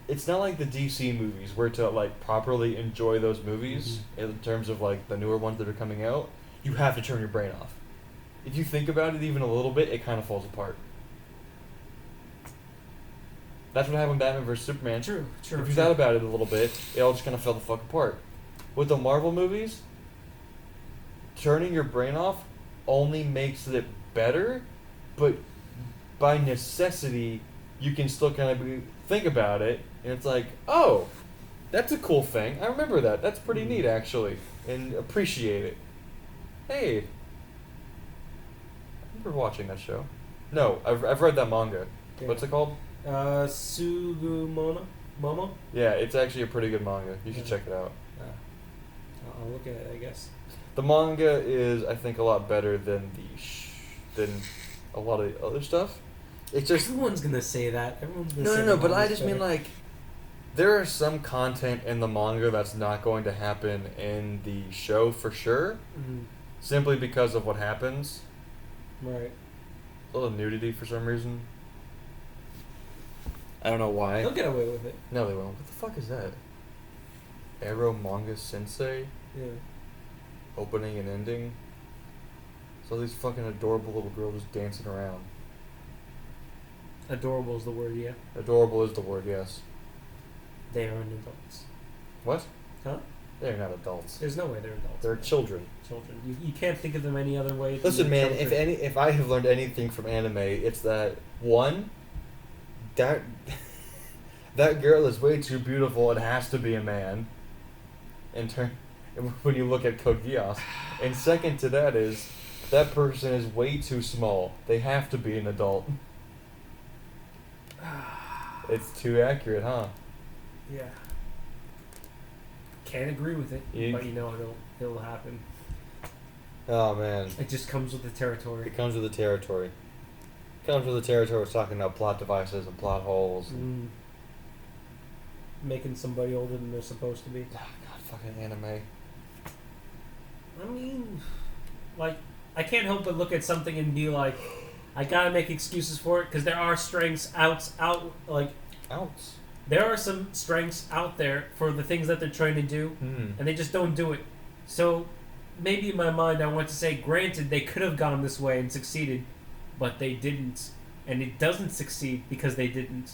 It's not like the DC movies where to like properly enjoy those movies in terms of like the newer ones that are coming out. You have to turn your brain off. If you think about it even a little bit, it kind of falls apart. That's what happened with Batman vs Superman. True. If you thought about it a little bit, it all just kind of fell the fuck apart. with the Marvel movies, turning your brain off only makes it better, but by necessity, you can still kind of think about it, and it's like, oh, that's a cool thing. I remember that. That's pretty neat, actually, and appreciate it. Hey, I remember watching that show. No, I've read that manga. Yeah. What's it called? Sugumona? Momo? Yeah, it's actually a pretty good manga. You should Yeah. check it out. I'll look at it, I guess. The manga is, I think, a lot better than than a lot of the other stuff. It's just Everyone's gonna say that. Everyone's gonna no, say no, no. the But I manga's just mean better. like, there is some content in the manga that's not going to happen in the show for sure, Mhm. simply because of what happens. Right. A little nudity for some reason. I don't know why. They'll get away with it. No, they won't. What the fuck is that? Arrow Manga Sensei Yeah. opening and ending. So these fucking adorable little girls just dancing around. Adorable is the word, yeah. Adorable is the word, yes. They are adults. What? Huh? They're not adults. There's no way they're adults. They're man. children. Children. You can't think of them any other way. than Listen, they're man. children. If I have learned anything from anime, it's that one, that that girl is way too beautiful. It has to be a man. When you look at Code Geass, and second to that is that person is way too small. They have to be an adult. It's too accurate, huh? Yeah. Can't agree with it, You- but you know it'll happen. Oh man, It just comes with the territory. it comes with the territory. Comes with the territory. It's talking about plot devices and plot holes. And, Making somebody older than they're supposed to be. oh, God, fucking anime. I mean, like, I can't help but look at something and be like, I gotta make excuses for it because there are strengths Outs. there are some strengths out there for the things that they're trying to do, and they just don't do it. So maybe in my mind, I want to say, granted, they could have gone this way and succeeded, but they didn't, and it doesn't succeed because they didn't.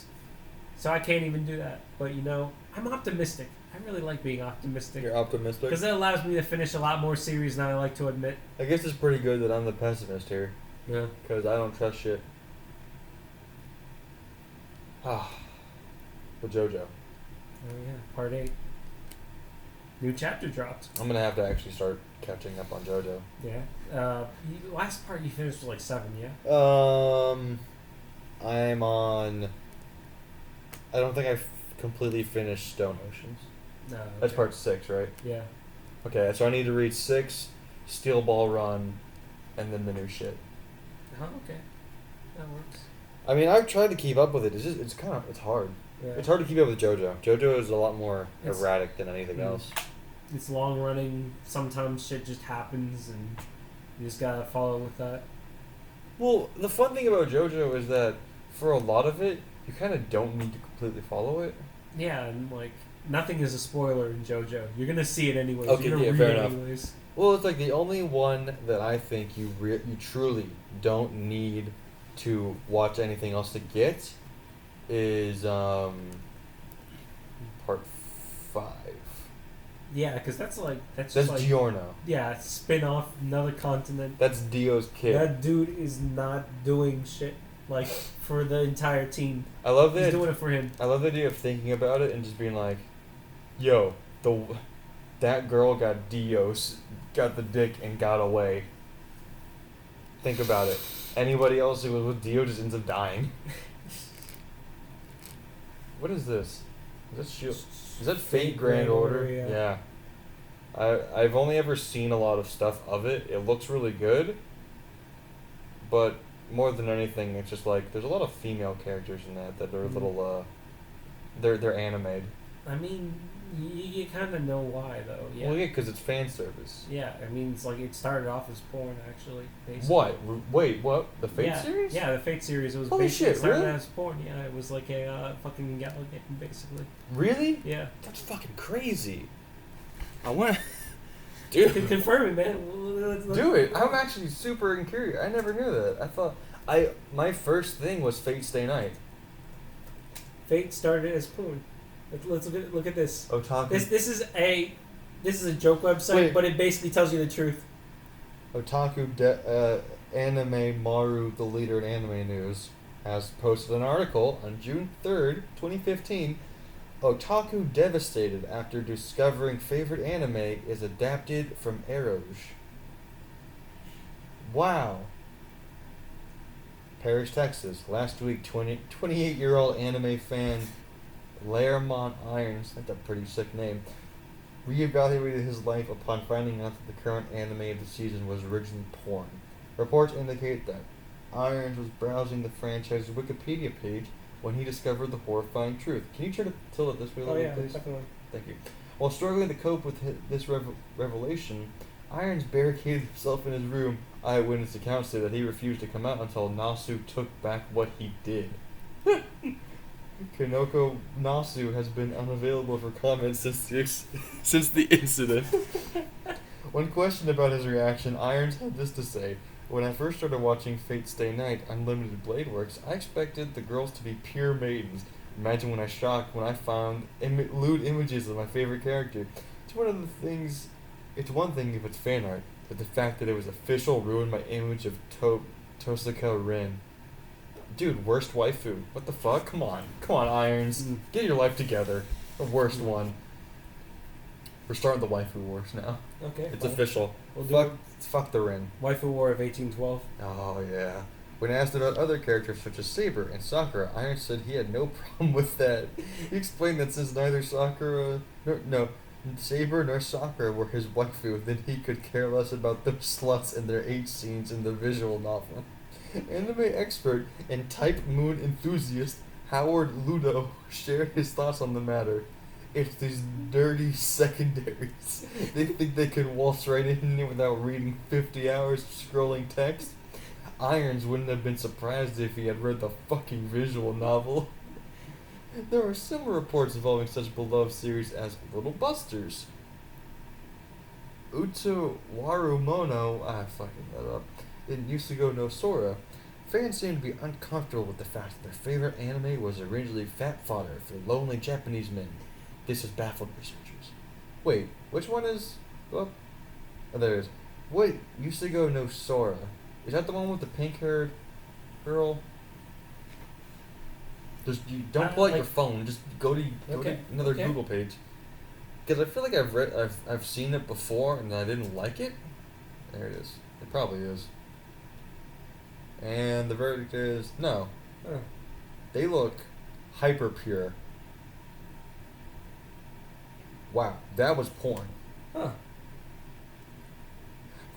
So I can't even do that. But you know, I'm optimistic. I really like being optimistic You're optimistic. because that allows me to finish a lot more series than I like to admit. I guess it's pretty good that I'm the pessimist here, Yeah. because I don't trust shit. Ah, but JoJo. Oh yeah, part 8. New chapter dropped. I'm gonna have to actually start catching up on JoJo. Yeah. Last part you finished was like 7, yeah? I'm on. I don't think I've completely finished Stone Oceans. No. That's okay. part 6, right? Yeah. Okay, so I need to read 6, Steel Ball Run, and then the new shit. Oh, okay. That works. I mean, I've tried to keep up with it. It's hard. Yeah. It's hard to keep up with JoJo. JoJo is a lot more It's- erratic than anything Mm. else. It's long running. Sometimes shit just happens, and you just gotta follow with that. Well, the fun thing about JoJo is that for a lot of it, you kind of don't need to completely follow it. Yeah, and like nothing is a spoiler in JoJo. You're gonna see it anyways. Okay, You're gonna yeah, read fair it enough. anyways. Well, it's like the only one that I think you truly don't need to watch anything else to get is part 5. Yeah, because that's That's just like Giorno. yeah, spin off another continent. That's Dio's kid. That dude is not doing shit like for the entire team. I love He's that. doing it for him. I love the idea of thinking about it and just being like, "Yo, that girl got got the dick and got away." Think about it. Anybody else who was with Dio just ends up dying. What is this? Is that Shield? Is that Fate Grand Order? Yeah. I've only ever seen a lot of stuff of it. It looks really good. But more than anything, it's just like there's a lot of female characters in that are Mhm. little they're animated. I mean, you kind of know why though. Yeah. Well, yeah, because it's fan service. Yeah, I mean, it's like it started off as porn actually. Basically. What? Wait, what? The Fate yeah, series? Yeah, the Fate series was Holy basically shit, started really? as porn. Yeah, it was like a fucking gala game basically. Really? Yeah. That's fucking crazy. I want to. Can Dude. confirm it, man. Let's Do it. I'm actually super curious. I never knew that. I thought. My first thing was Fate Stay Night. Fate started as porn. Let's look at this. Otaku. This is a This is a joke website, Wait. but it basically tells you the truth. Anime Maru, the leader in anime news, has posted an article on June 3rd, 2015. Otaku devastated after discovering favorite anime is adapted from Eroge. Wow. Paris, Texas. Last week, 28-year-old anime fan Lairmont Irons, that's a pretty sick name, reevaluated his life upon finding out that the current anime of the season was originally porn. Reports indicate that Irons was browsing the franchise's Wikipedia page when he discovered the horrifying truth. Can you try to tilt it this way a little bit, please? Definitely. Thank you. While struggling to cope with this revelation, Irons barricaded himself in his room. Eyewitness accounts say that he refused to come out until Nasu took back what he did. Kanoko Nasu has been unavailable for comment since the incident. When questioned about his reaction, Irons had this to say: "When I first started watching Fate Stay Night Unlimited Blade Works, I expected the girls to be pure maidens. Imagine when I found lewd images of my favorite character. It's one thing if it's fan art, but the fact that it was official ruined my image of Tosaka Rin. Dude, worst waifu. What the fuck? Come on, Irons. Get your life together. The worst one. We're starting the waifu wars now. Okay. It's official. We'll Fuck the Rin. Waifu War of 1812. Oh yeah. When asked about other characters such as Saber and Sakura, Irons said he had no problem with that. He explained that since neither Saber nor Sakura were his waifu, then he could care less about those sluts and their H scenes in the visual novel. Anime expert and Type Moon enthusiast Howard Ludo shared his thoughts on the matter. It's these dirty secondaries. They think they can waltz right in without reading 50 hours of scrolling text. Irons wouldn't have been surprised if he had read the fucking visual novel. There are similar reports involving such beloved series as Little Busters. Utsuwaru Mono, fucking that up, in Yusugo no Sora. Fans seem to be uncomfortable with the fact that their favorite anime was originally fat fodder for lonely Japanese men. This has baffled researchers. Wait, which one is... Oh, there it is. Wait, Yusugo no Sora. Is that the one with the pink-haired girl? Don't pull out your phone. Just go to another Google page. Because I feel like I've seen it before and I didn't like it. There it is. It probably is. And the verdict is no. Oh. They look hyper pure. Wow, that was porn. Huh.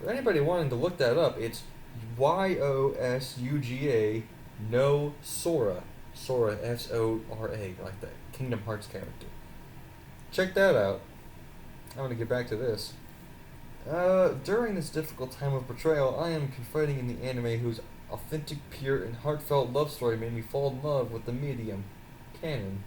For anybody wanting to look that up, it's YOSUGA no Sora. Sora, S-O-R-A, like the Kingdom Hearts character. Check that out. I'm going to get back to this. During this difficult time of betrayal, I am confiding in the anime whose authentic, pure, and heartfelt love story made me fall in love with the medium. Canon.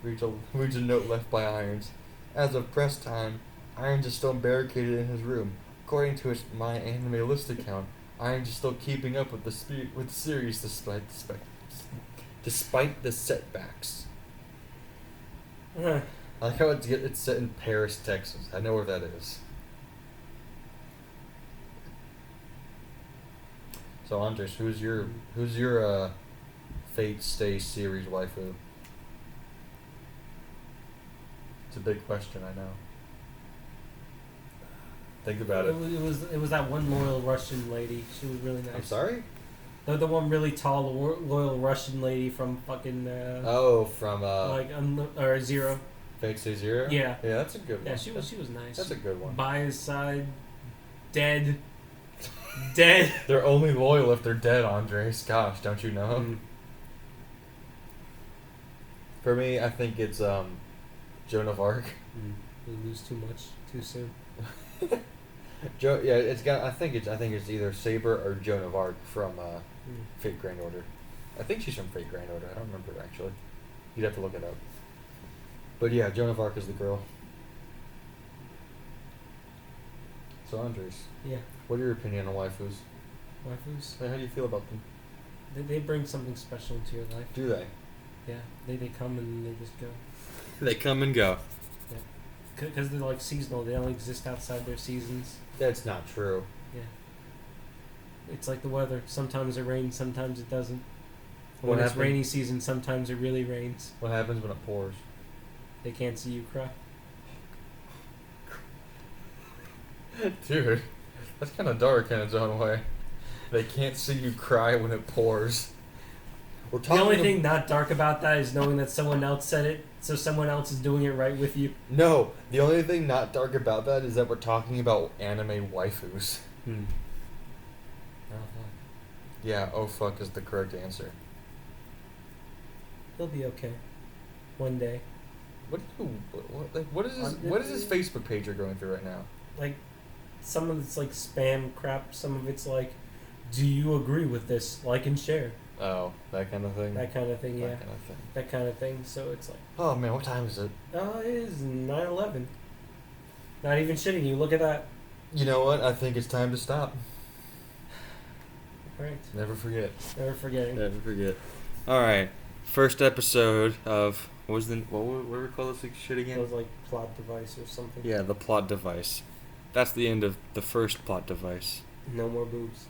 Reads a note left by Irons. As of press time, Irons is still barricaded in his room. According to his My Anime List account, Irons is still keeping up with the series despite the setbacks. I like how it's set in Paris, Texas. I know where that is. So Andres, who's your Fate Stay series waifu? It's a big question, I know. Think about it. It was that one loyal Russian lady. She was really nice. I'm sorry? The one really tall loyal Russian lady from fucking or Zero. Fate Stay Zero? Yeah. Yeah, that's a good one. Yeah, she was nice. That's a good one. By his side, dead. Dead. They're only loyal if they're dead, Andres. Gosh, don't you know? For me, I think it's Joan of Arc. We lose too much too soon. I think it's either Saber or Joan of Arc from Fate Grand Order. I think she's from Fate Grand Order. I don't remember actually. You'd have to look it up. But yeah, Joan of Arc is the girl. So Andres. Yeah. What are your opinion on waifus? Waifus? How do you feel about them? They bring something special into your life. Do they? Yeah. They come and they just go. They come and go. Yeah. because they're like seasonal. They don't exist outside their seasons. That's not true. Yeah. It's like the weather. Sometimes it rains, sometimes it doesn't. What When it's happened? rainy season, sometimes it really rains. What happens when it pours? They can't see you cry. Dude, that's kind of dark in its own way. They can't see you cry when it pours. We're The only thing not dark about that is knowing that someone else said it, so someone else is doing it right with you. No, the only thing not dark about that is that we're talking about anime waifus. Hmm. Yeah, oh fuck is the correct answer. He'll be okay. One day. What is this Facebook page you're going through right now? Like, some of it's like spam crap, some of it's like, do you agree with this? Like and share. Oh, that kind of thing. That kind of thing, yeah. That kind of thing. That kind of thing. So it's like, Oh man, what time is it? it is 9/11. Not even shitting you. Look at that. You know what? I think it's time to stop. Right. Never forget. Never forgetting. Never forget. All right, first episode of what do we call this shit It again? was like plot device or something. Yeah, the plot device. That's the end of the first plot device. No more boobs.